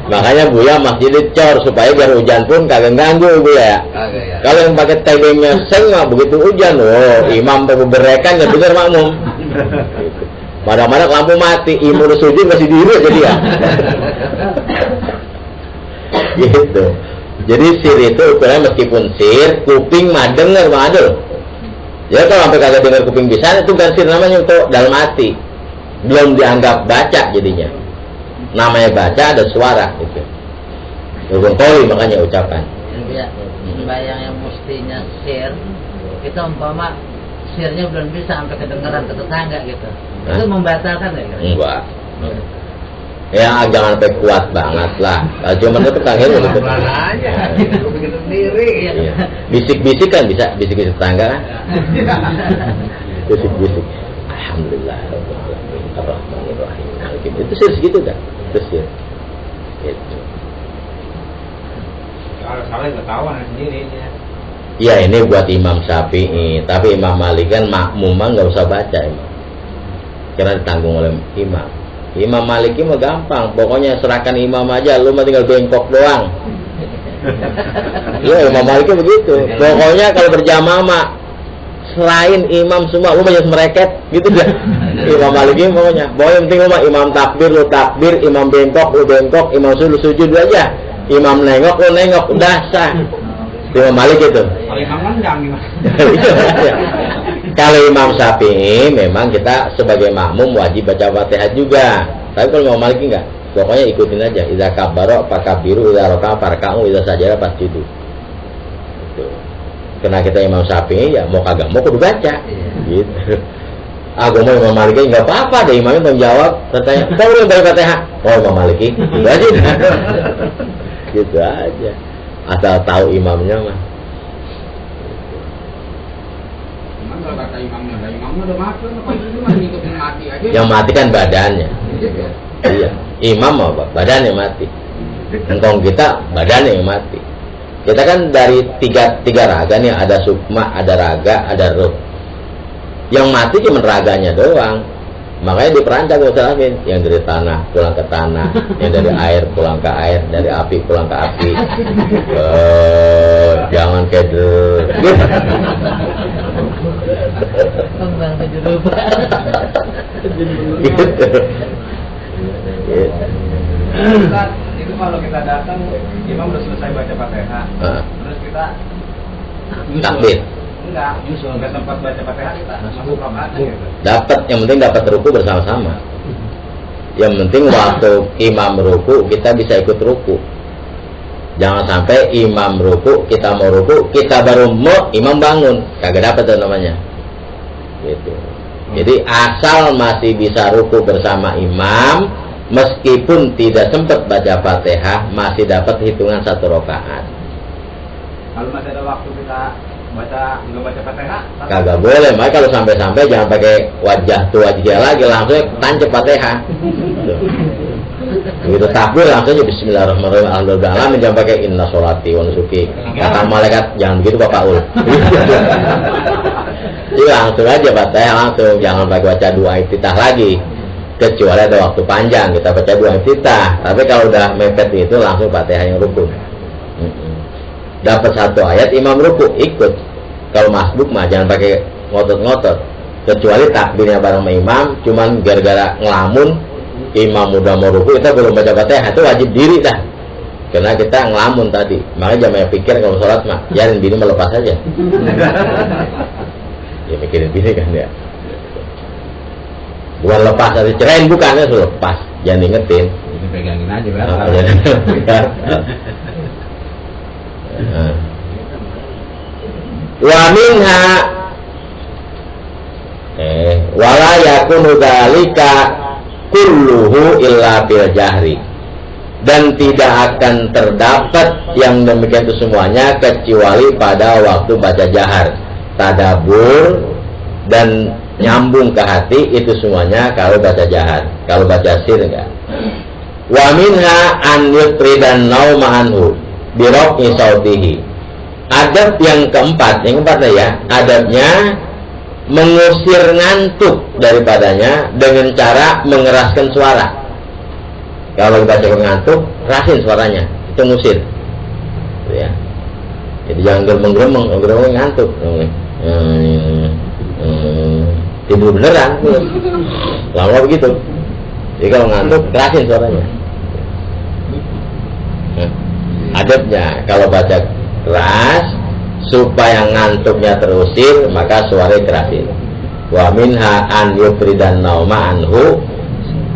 Makanya Buya masjidnya cor supaya biar hujan pun kagak ganggu Buya. Kalau yang pakai tebengnya seng mah begitu hujan, imam berberekan nggak dengar makmum. Mana-mana lampu mati, imam sujud masih diri jadi ya. Gitu. Jadi sir itu ukurannya meskipun sir, kuping mah dengar mah ada. Ya kalau sampai kagak dengar kuping bisa, itu kan sir namanya untuk dalam hati. Belum dianggap baca jadinya. Namanya baca ada suara gitu. Rukun qauli makanya ucapan. Sembahyang yang mestinya sir, itu umpama sirnya belum bisa sampai kedengaran ke tetangga gitu. Itu membatalkan ya? Enggak. Ya jangan sampai kuat banget lah. Kalau cuma itu tetangganya gitu. Begitu sendiri. Iya. Bisik-bisik kan bisa, bisik-bisik tetangga kan? Bisik-bisik. Alhamdulillah Ar-Rahmanir-Rahim. Itu sir segitu kan? Itu sir. Gitu. Kalau salah ketahuan sendiri. Ya ini buat Imam Syafi'i, tapi Imam Malik kan makmum nggak usah baca Imam. Karena ditanggung oleh imam. Imam Maliki mah gampang, pokoknya serahkan imam aja, lu mah tinggal bengkok doang. Iya, Imam Maliki begitu. Pokoknya kalau berjamaah mah selain imam semua lu banyak mereket gitu dah. Imam Maliki pokoknya penting lu mah imam takbir lu takbir, imam bengkok lu bengkok, imam sujud aja. Imam nengok lu nengok, udah sah. Imam Malik itu. Kalau imam nendang gimana? Kalau Imam Syafi'i memang kita sebagai makmum wajib baca Fatihah juga. Tapi kalau Imam Malik enggak, pokoknya ikutin aja. Idza kabbara fakabiru, idza raka'a farka'u, idza sajada fasjudu. Gitu. Karena kita Imam Syafi'i ya mau kagak mau kudu baca. Gitu. Agama Imam Maliki enggak apa-apa deh, imamnya tanggung jawab, katanya, "Kau yang baca Fatihah." Oh, Imam Maliki. Gitu aja. Gitu aja. Asal tahu imamnya mah. Kata imamnya udah mati, masih ngikutin mati aja. Yang mati kan badannya. Iya. Imam apa? Badannya mati. Engkong kita badannya yang mati. Kita kan dari tiga raga nih, ada sukma, ada raga, ada ruh. Yang mati cuma raganya doang. Makanya diperancang Ustaz, yang dari tanah pulang ke tanah, yang dari air pulang ke air, dari api pulang ke api. Jangan keder. Kembang ke jerupa. Gitu. Ustaz, itu kalau kita datang, imam udah selesai baca Fatihah, terus kita Takbir. Enggak, nyusul ke tempat baca Fatihah kita masuk rakaat gitu. Dapat, yang penting dapat ruku bersama-sama. Yang penting waktu imam ruku kita bisa ikut ruku. Jangan sampai imam ruku, kita mau ruku, kita baru mau imam bangun, kagak dapat tuh namanya. Gitu. Jadi asal masih bisa ruku bersama imam, meskipun tidak sempat baca Fatihah, masih dapat hitungan 1 rakaat. Kalau masih ada waktu kita nggak baca Fatihah, Kagak boleh, makanya kalau sampai-sampai jangan pakai wajah tua aja lagi, langsung tancap Fatihah. Begitu takbir langsung aja bismillahirrahmanirrahim, alhamdulillah, jangan pakai inna sholati wa nusuki. Kata malaikat jangan begitu Bapak Ul. Jadi langsung aja Fatihah, langsung, jangan pakai baca doa iftitah lagi. Kecuali ada waktu panjang kita baca doa iftitah. Tapi kalau udah mepet itu langsung Fatihah yang rukun. Dapat 1 ayat imam ruku ikut. Kalau masbuk mah jangan pakai ngotot-ngotot. Kecuali takbirnya bareng sama imam, cuman gara-gara ngelamun imam udah mau ruku kita belum baca Fatihah, itu wajib diri dah. Karena kita ngelamun tadi. Makanya jangan pikir kalau sholat mah biarin bini melepas aja. Ya mikirin bini kan ya. Bukan lepas atau cerain, bukan, ya lepas. Jangan ingetin. Jadi pegangin aja kan. Wa minha wala yakunu dzalika kulluhu illa bil jahri, dan tidak akan terdapat yang demikian itu semuanya kecuali pada waktu baca jahar, tadabur dan nyambung ke hati, itu semuanya kalau baca jahar. Kalau baca sir enggak. Wa minha an yutridan nauma anhu birokni sautihi. Adab yang keempat ya, adabnya mengusir ngantuk daripadanya dengan cara mengeraskan suara. Kalau baca ngantuk, kerasin suaranya, itu ngusir. Ya. Jadi jangan geremeng ngantuk. Tidur beneran, lama begitu. Jadi kalau ngantuk, kerasin suaranya. Adabnya kalau baca keras supaya ngantuknya terusir, maka suaranya kerasin. Wa minha an yufridan nauma anhu,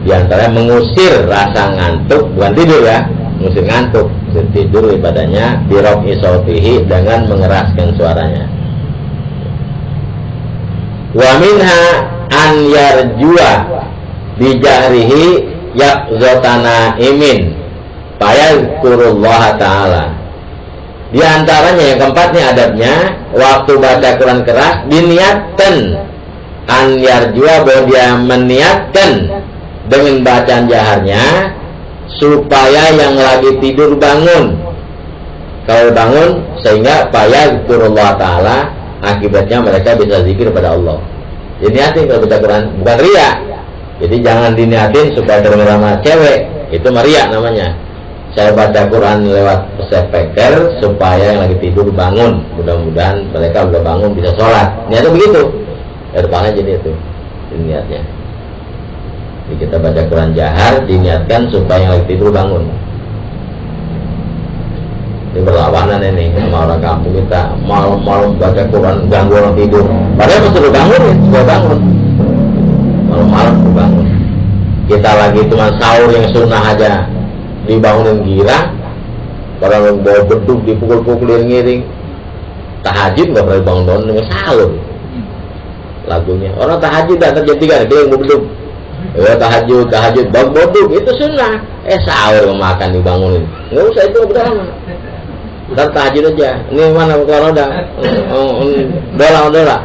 diantara mengusir rasa ngantuk, bukan tidur ya, mengusir ngantuk, tidur ibadahnya birok isautihi, dengan mengeraskan suaranya. Wa minha an yarjua bijahrihi yakzotana imin fayazkurullah ta'ala. Di antaranya yang keempat nih adabnya, waktu baca Quran keras diniatkan an yarjua, bahwa dia meniatkan dengan bacaan jaharnya supaya yang lagi tidur bangun. Kalau bangun, sehingga fayazkurullah ta'ala, akibatnya mereka bisa zikir pada Allah. Diniatin kalau baca Quran, bukan riya. Jadi jangan diniatin supaya terdengar sama cewek, itu riya namanya. Saya baca Quran lewat speaker supaya yang lagi tidur bangun. Mudah-mudahan mereka udah bangun bisa sholat. Niatnya begitu. Depannya jadi itu niatnya. Jadi kita baca Quran jahar diniatkan supaya yang lagi tidur bangun. Ini berlawanan ini sama orang kampung kita. Malam-malam baca Quran ganggu orang tidur. Padahal mesti udah bangun ya, sudah bangun. Malam-malam bangun. Kita lagi cuma sahur yang sunnah aja dibangunin girang, orang bawa beduk dipukul-pukul iring-iring. Tahajud nggak pernah bangun dengan sahur lagunya. Orang tahajud datang jam 3 dia yang mau beduk. Ya tahajud bangun beduk itu sunnah. Sahur makan dibangunin. Nggak usah, itu udah lama. Ntar tahajud aja. Ini mana kalau udah dola.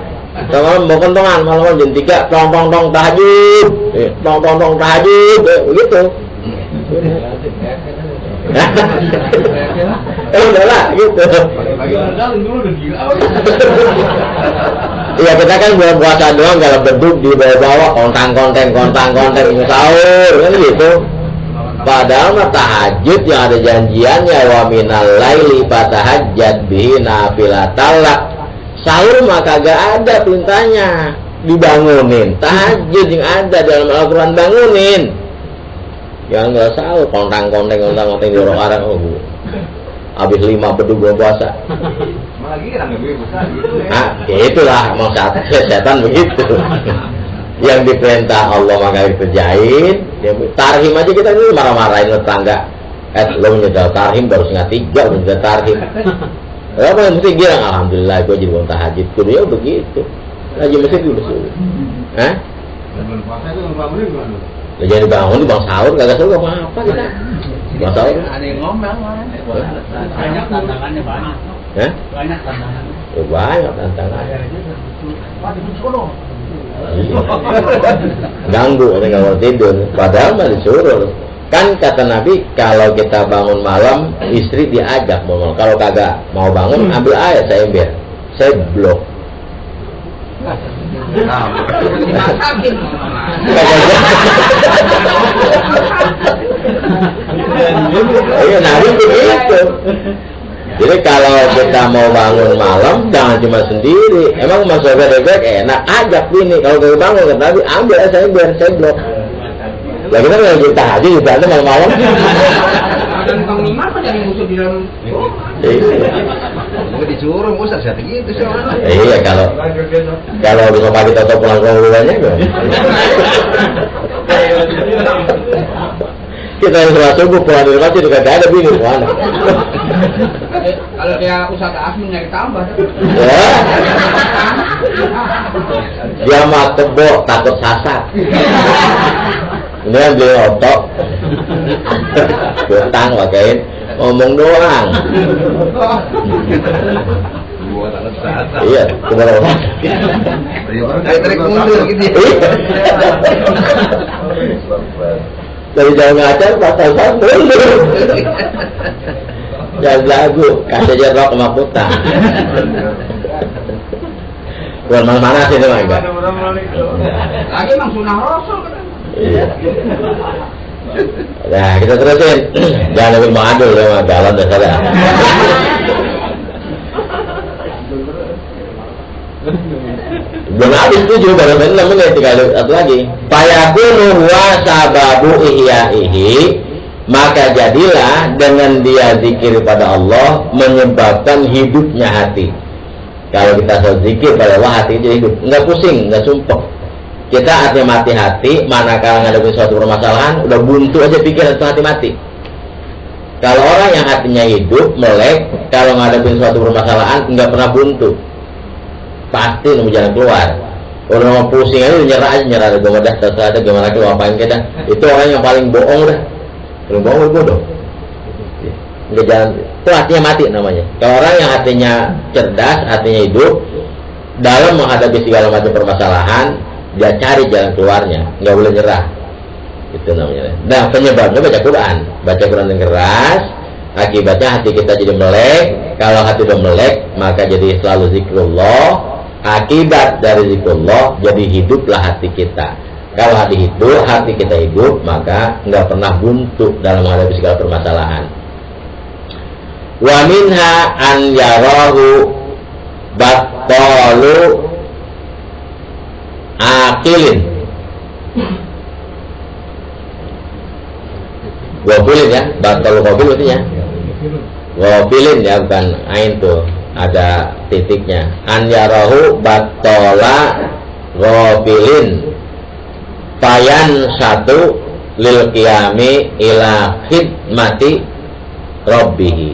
Kalau mau kentongan malam jam 3 tong tahajud. Tong tahajud begitu. Udah lah gitu. Lagi modal dulu udah gila. Iya kita kan bulan puasa doang kalau beduk di bawah kontang-konteng sahur kan gitu. Padahal mah tahajud yang ada janjiannya wa minal laili fatahajjat bihi nafilatan lak. Sahur mah kagak ada perintahnya dibangunin. Tahajud yang ada dalam Al-Qur'an bangunin. Yang enggak sahur kontang-konteng di orang-orang habis 5 beduk bulan puasa. Lagi kan enggak bisa gitu. Itulah mau setan begitu. Yang diperintah Allah maka dikerjain. Tarhim aja kita ini marah-marahin tetangga. Lo nyedal tarhim baru setengah 3 udah nyedal tarhim. Apa yang mesti girang? Alhamdulillah gue jadi bangun tahajud. Kudunya begitu. Lagi mesti udah suruh. Hah? Bulan puasa itu bangunin gimana? Lo jadi bangun bang sahur kagak suruh apa kita? Bang sahur. Ada yang ngomel banyak tantangannya banyak. Hah? Banyak tantangannya. Banyak tantangannya. Ganggu orang nggak mau tidur padahal mah disuruh kan kata Nabi kalau kita bangun malam istri diajak bangun kalau kagak mau bangun ambil air saya ember saya blok iya Nabi begitu. Jadi kalau kita mau bangun malam jangan cuma sendiri. Emang Mas bebek enak ajak bini. Kalau kita bangun kan tadi ambil saya biar saya blok. Lah kita nggak kita aja juga ada malam-malam. Dan Bang Mimar kan jadi musuh di dalam. Mau disuruh musuh saya gitu sih. Iya kalau besok pagi kita pulang ke rumahnya kan. Kita sholat subuh pulang dari masjid juga gak ada bini mana. Kalau dia usaha asmin nyari tambah. Ya. Dia mah kebo takut sasak. Ini kan beli otok. Utang pakain ngomong doang. Iya, kebal otak. Tarik mundur gitu. Dari jauh ngajar pasal mundur. Jangan lagu kasih aja rock sama putang. Bukan mana sih itu enggak. Lagi emang sunah rasul kan. Iya. Nah kita terusin. Jangan lebih mengadu sama galon dan salah. Belum habis 7 baru 6 menit tinggal satu lagi. Fayakunu wa sababu ihyaihi, maka jadilah dengan dia zikir pada Allah menyebabkan hidupnya hati. Kalau kita zikir pada Allah hati itu hidup, enggak pusing, enggak sumpah. Kita artinya mati hati, manakala ngadepin suatu permasalahan udah buntu aja pikiran itu hati mati. Kalau orang yang hatinya hidup, melek, kalau ngadepin suatu permasalahan enggak pernah buntu. Pasti nemu jalan keluar. Orang mau pusing aja nyerah ada dah terserah ada gimana kita ngapain kita. Itu orang yang paling bohong dah. Paling bohong bodoh. Enggak jalan. Itu hatinya mati namanya. Kalau orang yang hatinya cerdas, hatinya hidup dalam menghadapi segala macam permasalahan, dia cari jalan keluarnya, enggak boleh nyerah. Itu namanya. Nah, penyebabnya baca Quran. Baca Quran yang keras, akibatnya hati kita jadi melek. Kalau hati udah melek, maka jadi selalu zikrullah. Akibat dari zikrullah jadi hiduplah hati kita. Kalau hati kita hidup, maka nggak pernah buntu dalam menghadapi segala permasalahan. Wa minha an yarahu battalu aqilin. Wafilin ya, battalu wafil artinya. Wafilin ya, bukan ain tuh. Ada titiknya. An yarahu battala ghafilin fayan satu lil qiyami ila khidmati rabbihi.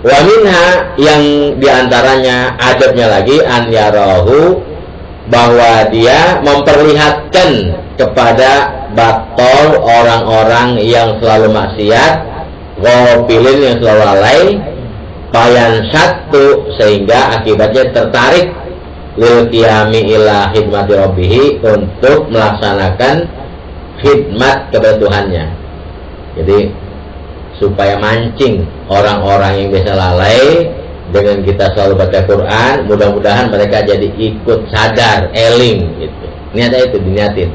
Wa minha, yang diantaranya adabnya lagi an yarahu, bahwa dia memperlihatkan kepada batol orang-orang yang selalu maksiat, ghafilin yang selalu lalai, bayan satu, sehingga akibatnya tertarik lil qiyami ila khidmati rabbihi, untuk melaksanakan khidmat kepada Tuhannya. Jadi supaya mancing orang-orang yang biasa lalai dengan kita selalu baca Quran. Mudah-mudahan mereka jadi ikut sadar, eling gitu. Niatnya itu diniatin.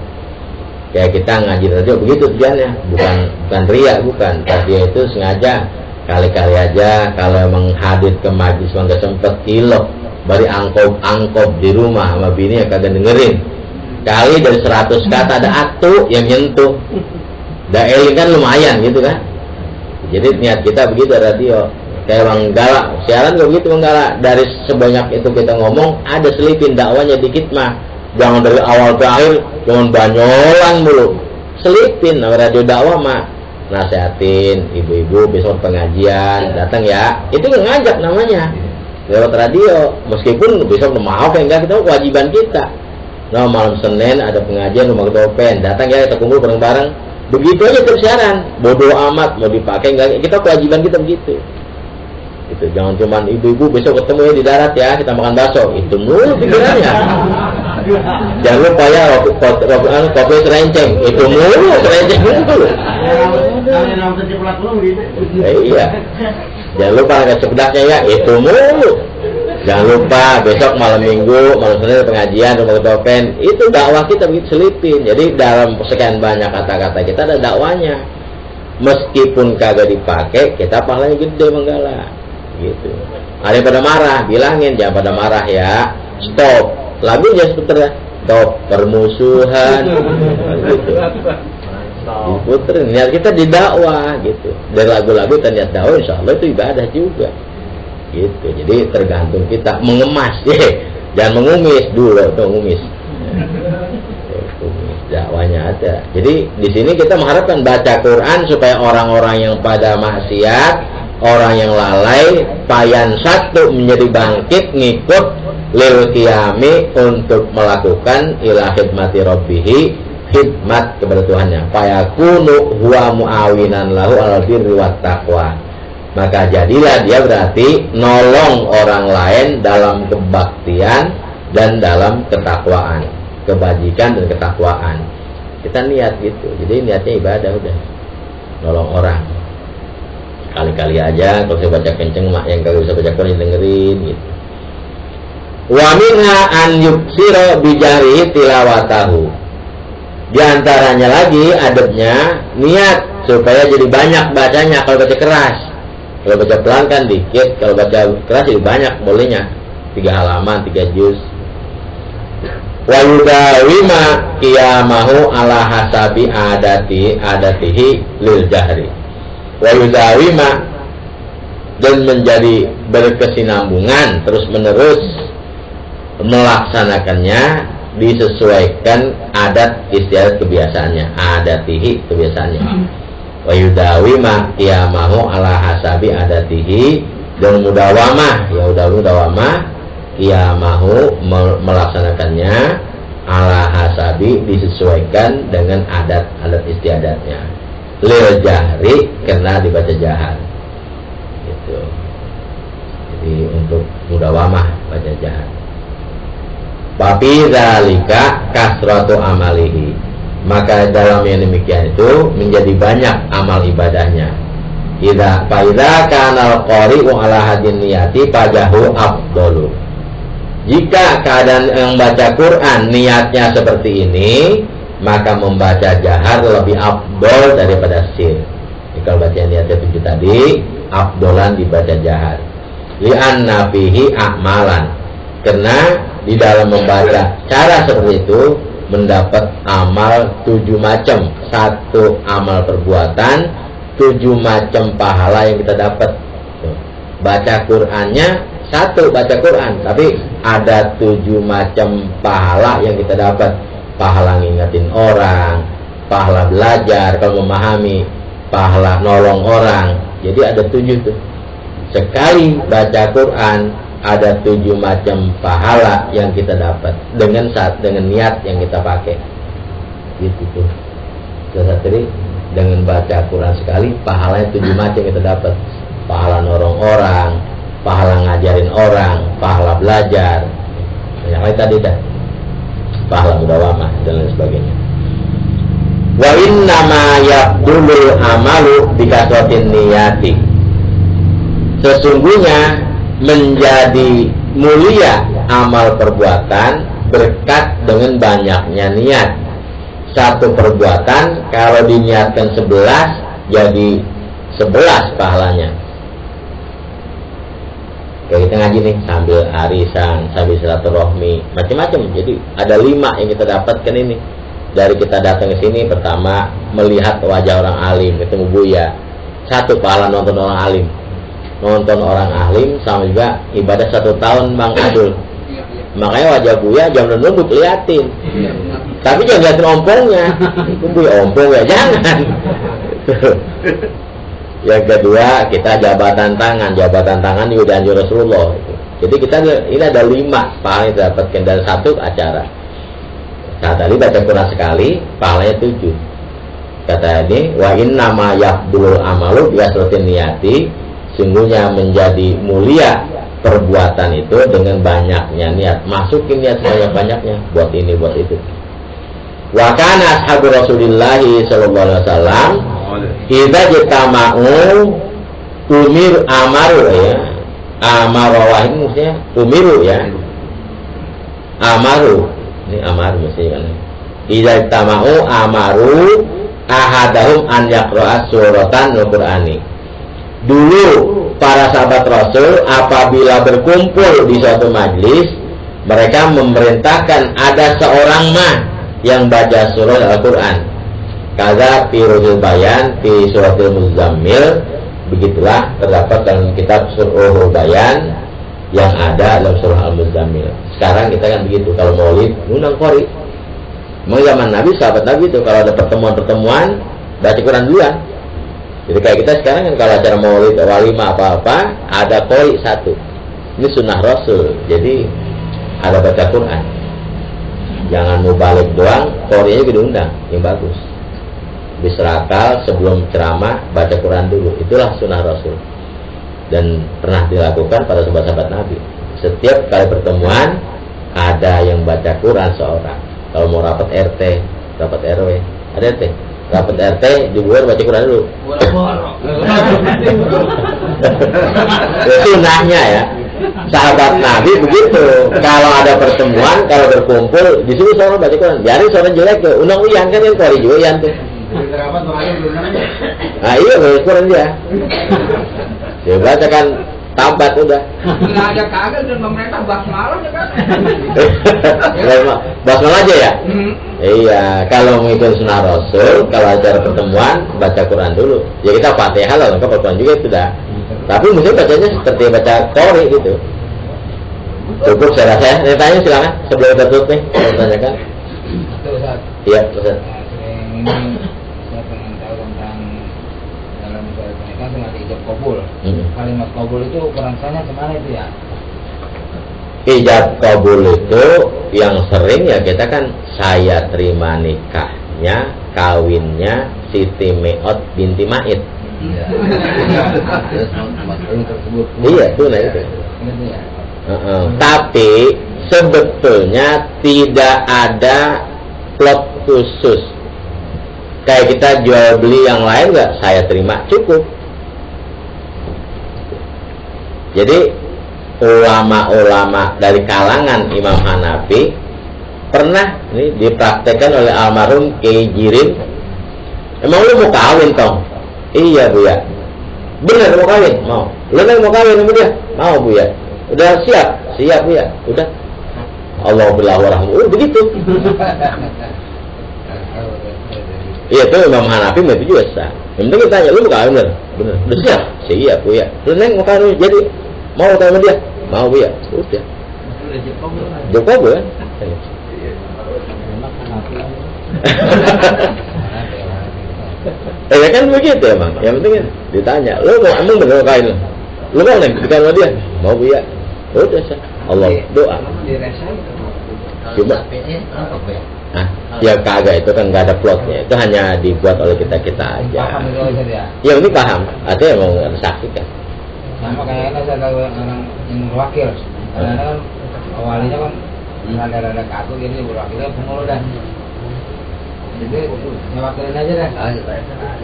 Kayak kita ngaji radio begitu tujuannya, bukan riya, bukan. Tadi itu sengaja kali-kali aja kalau emang hadir ke majlis nggak sempet ilok, bari angkop di rumah sama bini yang kagak dengerin. Kali dari 100 kata ada atu yang nyentuh. Da eling kan lumayan gitu kan. Jadi niat kita begitu radio. Kayak Bang Gala, siaran gak begitu Bang Gala. Dari sebanyak itu kita ngomong, ada selipin dakwanya dikit mah. Jangan dari awal ke akhir, jangan banyolan mulu. Selipin, radio dakwah mah. Nasihatin, ibu-ibu besok pengajian, datang ya. Itu ngajak namanya. Lewat radio, meskipun besok maaf ya enggak, kita kewajiban kita. Nah malam Senin ada pengajian rumah ketua pen, datang ya kita kumpul bareng-bareng. Begitu aja terus siaran, bodoh amat mau dipakai enggak, kita kewajiban kita begitu. Itu jangan cuman ibu-ibu besok ketemu ya di darat ya, kita makan bakso, itu mulu pikirannya. Jangan lupa ya kopi serenceng, itu mulu serenceng mulu. Iya. Jangan lupa ada sepedaknya ya, itu mulu. Jangan lupa besok malam minggu, malam Senin pengajian rumah ketua pen, itu dakwah kita begitu selipin. Jadi dalam sekian banyak kata-kata kita ada dakwanya. Meskipun kagak dipakai, kita pahalanya gede Manggala. Gitu. Ada yang pada marah, bilangin jangan pada marah ya. Stop. Lagunya seputar stop permusuhan. Gitu. Diputerin. Niat kita di dakwah gitu. Dari lagu-lagu kita niat dakwah, insyaallah itu ibadah juga. Gitu. Jadi tergantung kita mengemas ya. Jangan mengumis dulu tuh mengumis. Dakwanya ada. Jadi di sini kita mengharapkan baca Quran supaya orang-orang yang pada maksiat, orang yang lalai, payan satu menjadi bangkit ngikut lil qiyami untuk melakukan ila khidmati rabbihi, khidmat kepada Tuhannya. Fayakunu huwa muawinan lahu alal birri wat taqwa. Maka jadilah dia berarti nolong orang lain dalam kebaktian dan dalam ketakwaan, kebajikan dan ketakwaan. Kita niat gitu. Jadi niatnya ibadah udah. Nolong orang. Kali-kali aja kalau saya baca kenceng mak yang kagak bisa baca Quran dengerin gitu. Wa minha an yuksira bijari tilawatahu. Di antaranya lagi adabnya niat supaya jadi banyak bacanya. Kalau baca keras, kalau baca pelan kan dikit, kalau baca keras jadi banyak bolehnya. 3 halaman, 3 juz. Wa yudawima qiyamahu ala hasabi adatihi lil jahri. Wa yudawima dan menjadi berkesinambungan terus menerus melaksanakannya disesuaikan adat istiadat kebiasaannya, adatihi kebiasaannya. Wa yudawima qiyamahu ala hasabi adatihi dan mudawamah, ya mudawamah qiyamahu melaksanakannya ala hasabi disesuaikan dengan adat istiadatnya. Lil jahri kena dibaca jahar. Gitu. Jadi untuk mudawamah baca jahar. Bapi zalika kasratu amalihi. Maka dalam yang demikian itu menjadi banyak amal ibadahnya. Idza faidza kana al-qari'u ala hadin niyati fajahu afdalu. Jika keadaan yang baca Quran niatnya seperti ini, maka membaca jahar lebih afdol daripada sir. Kalau baca niatnya itu tadi, afdolan dibaca jahar. Li'anna fihi a'malan. Karena di dalam membaca cara seperti itu mendapat amal 7 macam. 1 amal perbuatan, 7 macam pahala yang kita dapat. Baca Qurannya 1 baca Quran, tapi ada 7 macam pahala yang kita dapat. Pahala ngingetin orang, pahala belajar kalau memahami, pahala nolong orang. Jadi ada 7 tuh. Sekali baca Quran ada 7 macam pahala yang kita dapat dengan niat yang kita pakai. Gitu tuh. Tadi dengan baca Quran sekali pahalanya 7 macam kita dapat. Pahala nolong orang, pahala ngajarin orang, pahala belajar. Yang lain tadi dah. Pahala mudawamah dan lain sebagainya. Wa innama yabdulul amalu bikasratin niyati. Sesungguhnya menjadi mulia amal perbuatan berkat dengan banyaknya niat. Satu perbuatan kalau diniatkan 11 jadi 11 pahalanya. Kayak kita ngaji nih sambil arisan, sambil silaturahmi, macam-macam. Jadi ada 5 yang kita dapatkan ini. Dari kita datang ke sini, pertama melihat wajah orang alim, ketemu Buya. 1 pahala nonton orang alim. Nonton orang alim sama juga ibadah 1 tahun Bang Adul. Makanya wajah Buya jam nunggu liatin. Tapi jangan liatin ompongnya. Itu Buya ompong ya, jangan. Yang kedua, kita jabatan tangan juga dianjur Rasulullah. Jadi kita ini ada 5 pahala yang dapatkan dari 1 acara. Nah tadi baca Quran sekali, pahalanya 7. Kata ini, wa innama yafdul amalu biasratin niyati. Sungguhnya menjadi mulia perbuatan itu dengan banyaknya niat. Masukin niat sebanyak-banyaknya, buat ini, buat itu. Wa kana ashabu Rasulillahi sallallahu alaihi wasallam idza jitama'u amaru ya. Amarawah ini maksudnya umiru ya. Amaru. Ini amaru maksudnya kan. Idza jitama'u amaru ahadahum an yaqra'a suratan al-Qur'ani. Dulu para sahabat Rasul apabila berkumpul di suatu majlis, mereka memerintahkan ada seorang yang baca surah Al-Quran. Kaza fi Ruhul Bayan fi suratil Muzammil. Begitulah terdapat dalam kitab Ruhul Bayan yang ada dalam surah Al-Muzammil. Sekarang kita kan begitu, kalau maulid ngundang qori. Mau zaman Nabi, sahabat Nabi itu kalau ada pertemuan baca Quran duluan. Jadi kayak kita sekarang kan kalau acara maulid, walimah apa-apa, ada qori 1. Ini sunnah Rasul. Jadi ada baca Quran. Jangan mau balik doang, qorinya juga diundang, yang bagus. Diserakal sebelum ceramah baca Quran dulu. Itulah sunnah Rasul. Dan pernah dilakukan pada sahabat-sahabat Nabi. Setiap kali pertemuan ada yang baca Quran seorang. Kalau mau rapat RT, rapat RW, ada RT. Rapat RT di luar baca Quran dulu. Sunnahnya ya. Sahabat Nabi begitu. Kalau ada pertemuan, kalau berkumpul, disuruh seorang baca Quran. Jadi seorang jelek tuh, undang uyan kan yang qori juga uyan tuh. Nah iya baca Quran dia. Dia baca kan tabat udah. Nggak ada kagak dan pemerintah basmalah ya kan. Basmalah aja ya. Iya, kalau mengikuti sunnah Rasul, kalau acara pertemuan baca Quran dulu. Ya kita Fatihah lah, lengkap Quran juga itu dah. Tapi mungkin bacanya seperti baca qori gitu. Cukup saya rasa ya. Tanya silakan sebelum kita tutup nih. Saya tanyakan. Iya, Ustaz. Saya pengen tahu tentang dalam surat pernikahan sama ijab kabul. Kalimat kabul itu perangsanya kemana itu ya? Ijab kabul itu yang sering ya kita kan saya terima nikahnya, kawinnya Siti Meot binti Mait. Iya itu nah itu. Tapi sebetulnya tidak ada plot khusus. Kayak kita jual beli yang lain nggak, saya terima cukup. Jadi ulama-ulama dari kalangan Imam Hanafi pernah ini dipraktekkan oleh almarhum Kiai Jirin. Emang lu mau kawin tong? Iya Bu ya. Bener mau kawin? Mau. Lu mau kawin sama dia? Mau Bu ya. Udah siap? Siap Bu ya. Udah. Allah billahu warahmatullahi begitu. Iya tuh Imam Hanafi itu juga sah. Yang penting kita tanya, lu mau kawin bener? Bener. Udah siap? Siap Bu ya. Lu mau kawin jadi mau kawin sama dia? Mau Bu ya. Udah. Jokowi ya. Ya kan begitu emang. Yang penting kan ditanya, lu mau emang bener kawin lu? Lu mau nih dikawin sama dia? Mau Bu ya. Udah sah. Allah doa. Coba. Ya kagak, itu kan nggak ada plotnya. Itu hanya dibuat oleh kita aja. Paham itu aja dia. Ya ini paham. Artinya emang ada saksi kan. Sama kayaknya saya tahu orang yang wakil. Karena kan awalnya kan ada kaku gini berwakilnya pengurus dan Jadi saya wakilin aja deh.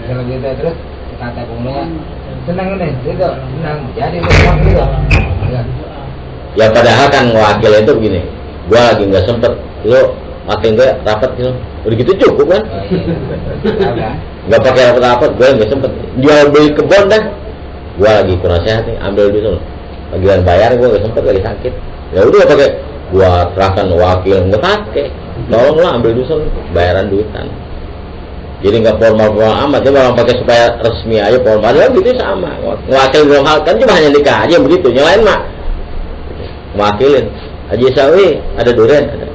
Kalau gitu terus kata penghulunya senang nih, gitu, senang. Jadi wakil gitu. Ya padahal kan wakil itu begini, gua lagi nggak sempet, lo wakil gue rapat gitu, udah gitu cukup kan? Nggak pakai rapat-rapat, gue nggak sempet jual beli kebon dah, gua lagi kurang sehat nih, ambil dulu, bagian bayar gue nggak sempet lagi sakit, ya udah pakai, gua serahkan wakil nggak pakai, tolonglah ambil dulu bayaran duitan. Jadi nggak formal amat, dia orang pakai supaya resmi aja formal, ya gitu sama. Wakil dalam hal kan cuma hanya nikah aja begitu, yang lain mah wakilin. Haji Sawi ada duren, ada.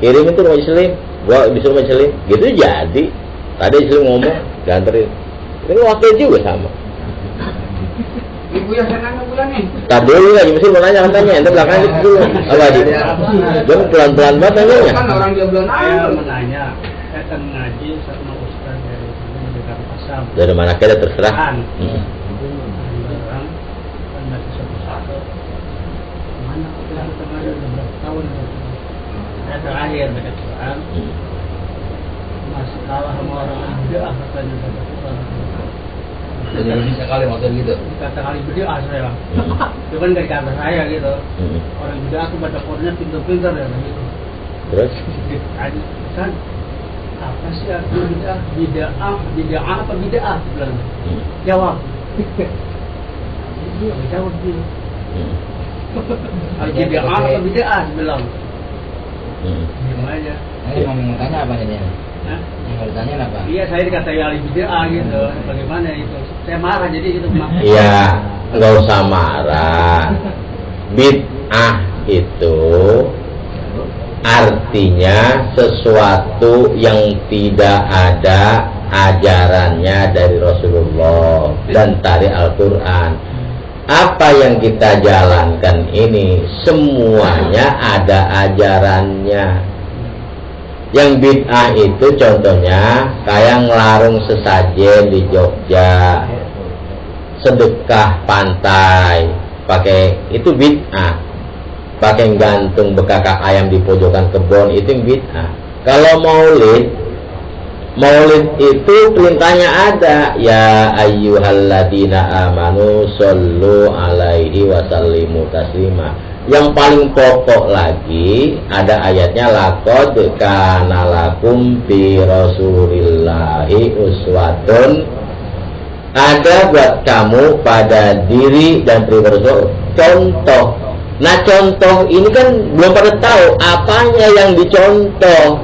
Kirim itu Haji Selim, gua disuruh Haji Selim, gitu jadi. Tadi Haji Selim ngomong, dianterin. Ini wakil juga sama. Ibu yang senang bulan nih. Tadi dulu Haji Selim mau nanya katanya, ente belakang itu dulu. Apa Haji? Dia pelan-pelan banget nanya. Kan orang dia belum Saya menanya, saya akan ngaji sama Ustaz dari Pasam. Dari mana kita terserah. Orang kan masih satu-satu. Mana kita kemarin udah berapa tahun? Saya terakhir baca Quran. Masih kalah sama orang bid'ah katanya baca Quran. Jadi bisa kali waktu gitu. Kata kali bid'ah saya. Itu kan dari kata saya gitu. Orang bid'ah aku baca Qurannya pintar-pintar ya gitu. Terus? Kan apa sih arti bid'ah? Bid'ah apa bid'ah? Bilang. Jawab. Jawab dia. Bid'ah apa bid'ah? Bilang. Gimana? Yang mau tanya apa nih? Hah? Yang mau tanya apa? Iya, saya dikatai ahli bid'ah gitu. Bagaimana itu? Saya marah jadi gitu. Iya, nggak usah marah. Bid'ah itu artinya sesuatu yang tidak ada ajarannya dari Rasulullah dan dari Al-Quran. Apa yang kita jalankan ini semuanya ada ajarannya. Yang bid'ah itu contohnya kayak ngelarung sesajen di Jogja, sedekah pantai, pakai itu bid'ah. Pakai gantung bekakak ayam di pojokan kebun itu bid'ah. Kalau maulid itu perintahnya ada, ya ayyuhalladzina amanu shollu alaihi wasallimu taslima. Yang paling pokok lagi ada ayatnya laqad kana lakum fi rasulillahi uswatun. Ada buat kamu pada diri dan pribadi Rasul contoh. Nah contoh ini kan belum pada tahu apanya yang dicontoh.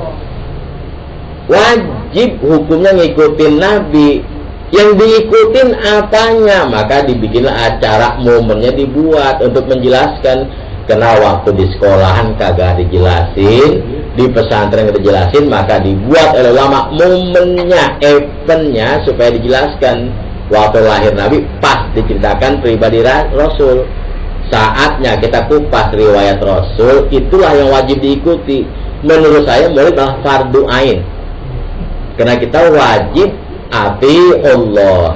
Wajib hukumnya ngikutin Nabi. Yang diikutin apanya? Maka dibikinlah acara, momennya dibuat untuk menjelaskan. Karena waktu di sekolahan kagak dijelasin, di pesantren kagak dijelasin, maka dibuat oleh ulama momennya, eventnya supaya dijelaskan. Waktu lahir Nabi pas diceritakan pribadi Rasul. Saatnya kita kupas riwayat Rasul, itulah yang wajib diikuti. Menurut saya maulid adalah fardu ain. Karena kita wajib Allah.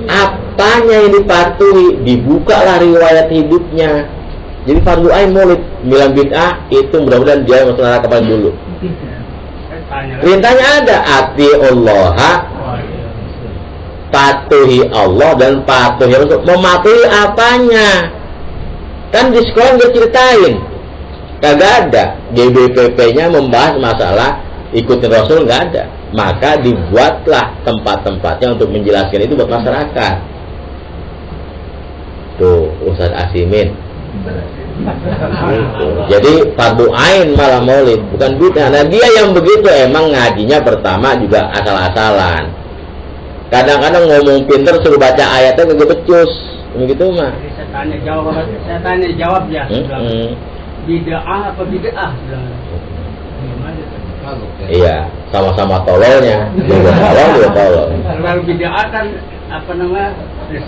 Apanya yang dipatuhi, dibukalah riwayat hidupnya. Jadi fardu ain maulid. Bilang bid'ah itu mudah-mudahan dia masuk neraka paling dulu. Perintahnya ada Allah, patuhi Allah dan patuhi Rasul. Mematuhi apanya? Kan di sekolah nggak ceritain, kagak ada. GBPP-nya membahas masalah ikutin Rasul nggak ada. Maka dibuatlah tempat-tempatnya untuk menjelaskan itu buat masyarakat. Tuh Ustaz Asimin. Jadi fardu ain malah maulid, bukan bid'ah. Nah dia yang begitu emang ngajinya pertama juga asal-asalan. Kadang-kadang ngomong pinter suruh baca ayatnya kagak becus, begitu mah. Saya tanya jawab ya. Bid'ah apa bid'ah? Iya, sama-sama tololnya. Juga tolol. Kalau bid'ah kan apa namanya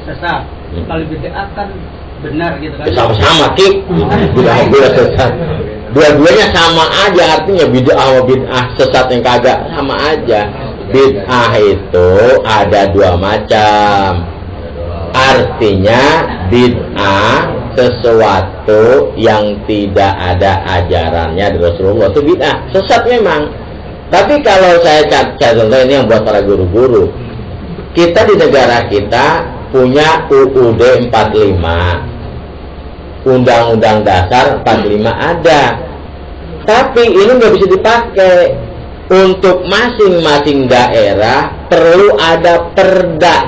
sesat. Kalau bid'ah kan benar gitu kan. Sama-sama Ki. Bid'ah sesat. Dua-duanya sama aja artinya, bid'ah sama bid'ah sesat yang kagak sama aja. Bid'ah itu ada dua macam. Artinya bid'ah sesuatu yang tidak ada ajarannya dari Rasulullah itu bid'ah, sesat memang. Tapi kalau saya contoh ini yang buat para guru-guru, kita di negara kita punya UUD 45, Undang-Undang Dasar 45 ada, tapi ini nggak bisa dipakai. Untuk masing-masing daerah perlu ada perda.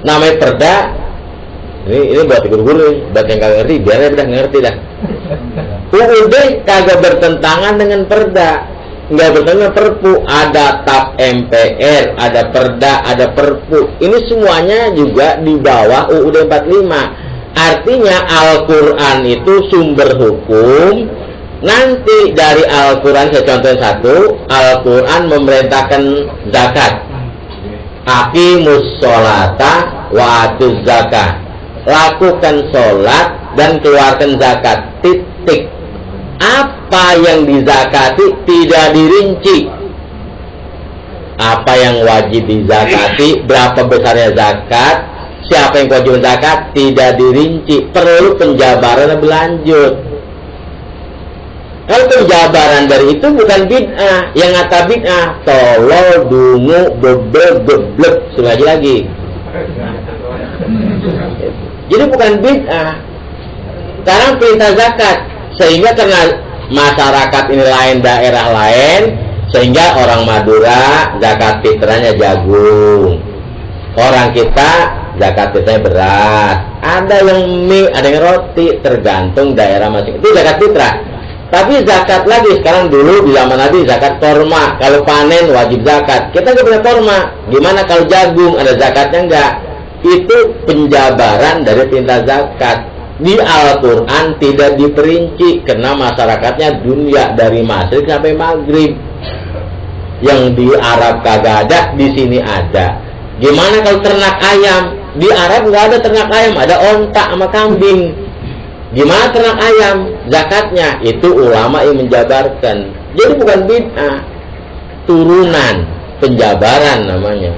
Namanya perda. Ini buat guru-guru, buat yang kagak ngerti, biar udah ngerti dah. UUD kagak bertentangan dengan perda, nggak bertentangan perpu. Ada TAP MPR, ada perda, ada perpu. Ini semuanya juga di bawah UUD 45. Artinya Al-Quran itu sumber hukum. Nanti dari Al-Quran, saya contohin satu, Al-Quran memerintahkan zakat. Aqimus sholata wa atuz zakat. Lakukan sholat dan keluarkan zakat. Titik. Apa yang dizakati tidak dirinci. Apa yang wajib dizakati, berapa besarnya zakat, siapa yang wajib zakat, tidak dirinci. Perlu penjabaran lebih lanjut. Kalau penjabaran dari itu bukan bid'ah. Yang kata bid'ah tolol, dungu, geblek, lagi. Jadi bukan bid'ah. Sekarang perintah zakat, sehingga karena masyarakat ini lain, daerah lain, sehingga orang Madura zakat fitrahnya jagung, orang kita zakat fitrahnya beras, ada yang mie, ada yang roti, tergantung daerah masing. Itu zakat fitrah. Tapi zakat lagi sekarang, dulu di zaman Nabi zakat korma, kalau panen wajib zakat. Kita nggak punya korma, gimana kalau jagung, ada zakatnya enggak? Itu penjabaran dari perintah zakat. Di Al-Quran tidak diperinci, karena masyarakatnya dunia dari Masyrik sampai Maghrib. Yang di Arab kagak ada, di sini ada. Gimana kalau ternak ayam? Di Arab nggak ada ternak ayam, ada onta sama kambing. Gimana ternak ayam? Zakatnya itu ulama yang menjabarkan. Jadi bukan bid'ah, turunan penjabaran namanya.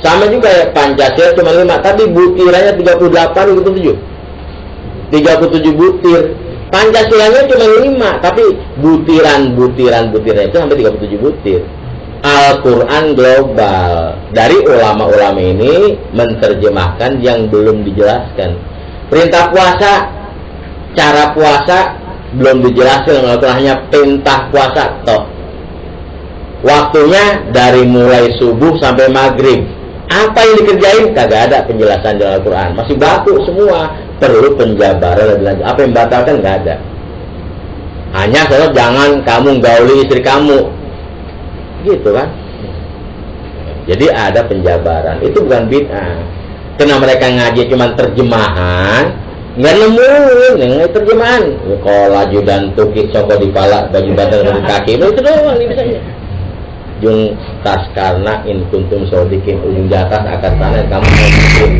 Sama juga ya, Pancasila cuma 5, tapi butirannya 38 gitu 37 butir. Pancasilanya cuma 5, tapi butiran itu sampai 37 butir. Al-Quran global. Dari ulama-ulama ini menerjemahkan yang belum dijelaskan. Perintah puasa, cara puasa belum dijelaskan, hanya perintah puasa toh. Waktunya dari mulai subuh sampai maghrib. Apa yang dikerjain? Kagak ada penjelasan di Al-Quran. Masih batu semua. Perlu penjabaran lebih lanjut. Apa yang batalkan? Nggak ada. Hanya kalau jangan kamu gauli istri kamu, gitu kan? Jadi ada penjabaran. Itu bukan bid'ah. Karena mereka ngaji cuma terjemahan, nggak nemuin terjemahan. Kalau laju dan tukik cokok di pala, baju badan di kaki, itu doang bisanya. Jung tas karena in kuntum sodikin, ujung di atas akar tanah kamu mau bikin.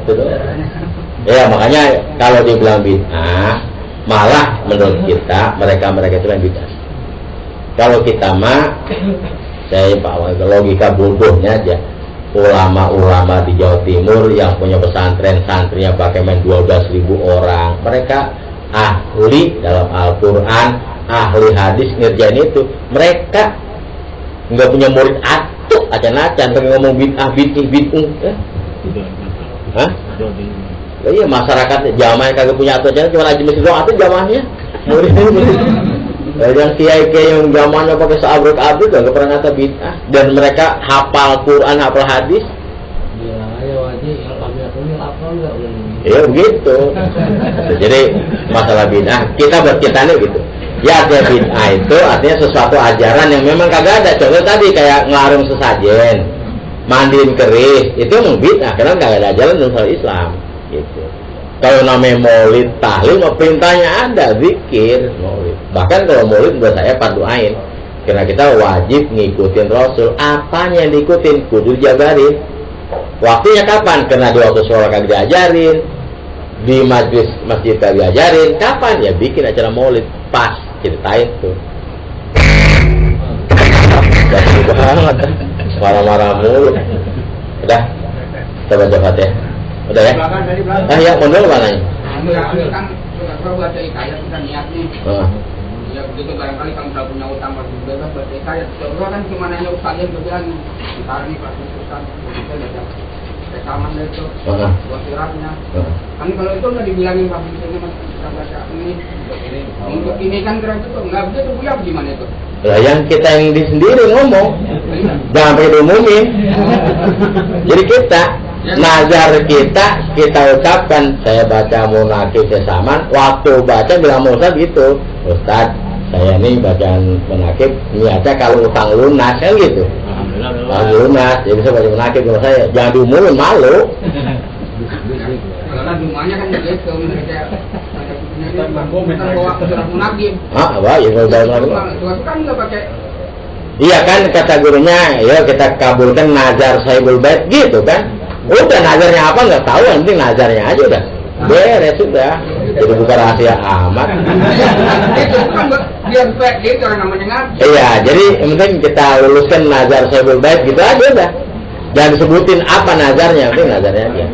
Itu doang. Ya makanya kalau dibilang bid'ah, malah menurut kita mereka itu yang bid'ah. Kalau kita mah, saya pak logika bodohnya aja. Ulama-ulama di Jawa Timur yang punya pesantren, santrinya pakai main 12.000 orang, mereka ahli dalam Al-Quran, ahli hadis ngerjain itu. Mereka nggak punya murid atuk acan-acan pengen ngomong bid'ah ya? Hah? Ya, iya masyarakat jamaah kagak punya atuk acan, cuma aja mesti doang atuk jamaahnya. Yang kiai-kiai yang jamaahnya pakai seabrek-abrek nggak pernah ngata bid'ah, dan mereka hafal Quran, hafal hadis. Ya begitu. Jadi masalah bid'ah kita berkitanya gitu. Ya artinya bid'ah itu artinya sesuatu ajaran yang memang kagak ada. Contoh tadi kayak ngelarung sesajen, mandiin keris, itu memang bid'ah karena kagak ada ajaran dalam Islam. Gitu. Kalau namanya maulid tahlil, perintahnya ada, zikir maulid. Bahkan kalau maulid buat saya fardu ain, karena kita wajib ngikutin Rasul. Apanya yang diikutin? Kudu dijabarin. Waktunya kapan? Karena di waktu sholat kagak diajarin, di masjid kagak diajarin. Kapan? Ya bikin acara maulid. Pas ceritain tuh. Udah sudah banget, marah-marah mulu. Udah, kita baca Fatihah. Udah ya? Ya, mundur mana nih? Kan sudah baca hikayat kita niat nih. Ya begitu barangkali kamu sudah punya utang masih bebas berarti saya. Coba kan cuma nanya utang yang berjalan sekarang ini pas susah begitu aja. Rekaman itu, buat suratnya. Kan kalau itu udah dibilangin Pak misalnya mas kita baca ini untuk ini kan kira itu nggak begitu Buya gimana itu? Lah yang kita yang di sendiri ngomong, jangan pakai diumumin. Jadi kita nazar kita ucapkan, saya baca munakib sesaman, waktu baca bilang Ustaz gitu, Ustaz saya ini bacaan munakib niatnya kalau utang lunas kan gitu. Utang lunas, jadi saya baca munakib kalau saya jangan diumumin, malu. Karena rumahnya kan begitu, mereka bawa surat munakib. Apa? Ya kalau bawa munakib. Itu kan nggak pakai. Iya kan kata gurunya, ya kita kabulkan nazar Saibul Bait gitu kan. Udah nazarnya apa nggak tahu, yang penting nazarnya aja udah beres sudah. Jadi bukan rahasia amat. Itu kan biar baik gitu orang namanya ngaji. Iya, jadi yang penting kita luluskan nazar Saibul Bait gitu aja udah. Jangan disebutin apa nazarnya, yang penting nazarnya aja.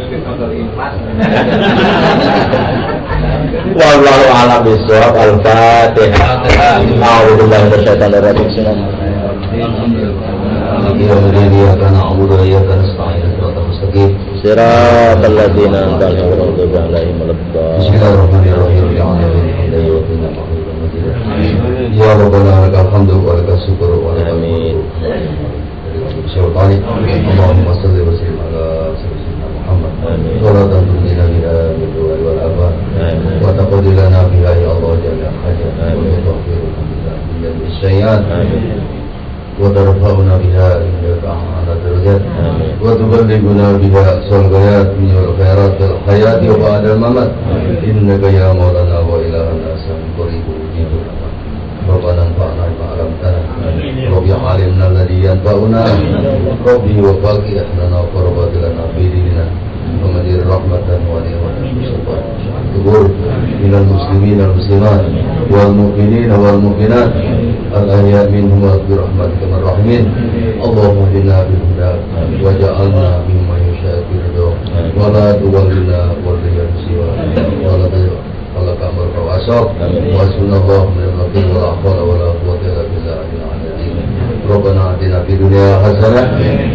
Wallahu a'lam bishawab. Al-Fatihah. A'udzubillahi minasyaitonir rajim. Siratal ladzina an'amta 'alaihim Ya Rabbana lakal hamdu wa lakal syukru wa lakal Amin. Allahumma salli wa sallim ala sayyidina Muhammad. Amin. Salatan tunjina biha min du'a wal abad. Amin. Wa taqdi lana biha ya Allah jalla hajat. Amin. Wa taghfiru lana biha min sayyi'at. Amin. Wa tarfa'una biha indaka a'la darajat. Amin. Wa tuballighuna biha salghayat min al-khairat fil hayati wa ba'da al-mamat. Innaka ya maulana wa ilahana sami qaribu mujibur rahmat. ربنا انفعنا بما علمتنا ربي علمنا الذي ينفعنا ربي وفاقي لنا وقربات لنا في ديننا ومدير رحمة ونعمة تقول من المسلمين والمسلمات والمؤمنين والمؤمنات الأحياء منهم برحمتك الراحمين اللهم اهدنا بالهدى وجعلنا ممن يشاء برضاك ولا تولنا وليا سواك ولا تجعل لك أمر وأشرف وحسبنا الله من الوكيل ولا حول ولا قوة إلا بالله العلي ربنا آتنا في الدنيا حسنة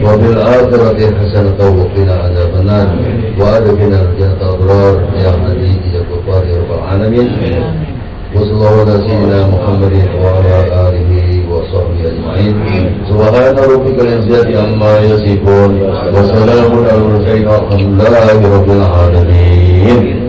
وفي الآخرة حسنة وقنا عذاب النار وأدخلنا الجنة الأبرار يا عزيز يا غفار يا رب العالمين وصلى الله على سيدنا محمد وعلى آله وصحبه أجمعين سبحان ربك العزة عما يصفون وسلام على المرسلين والحمد لله رب العالمين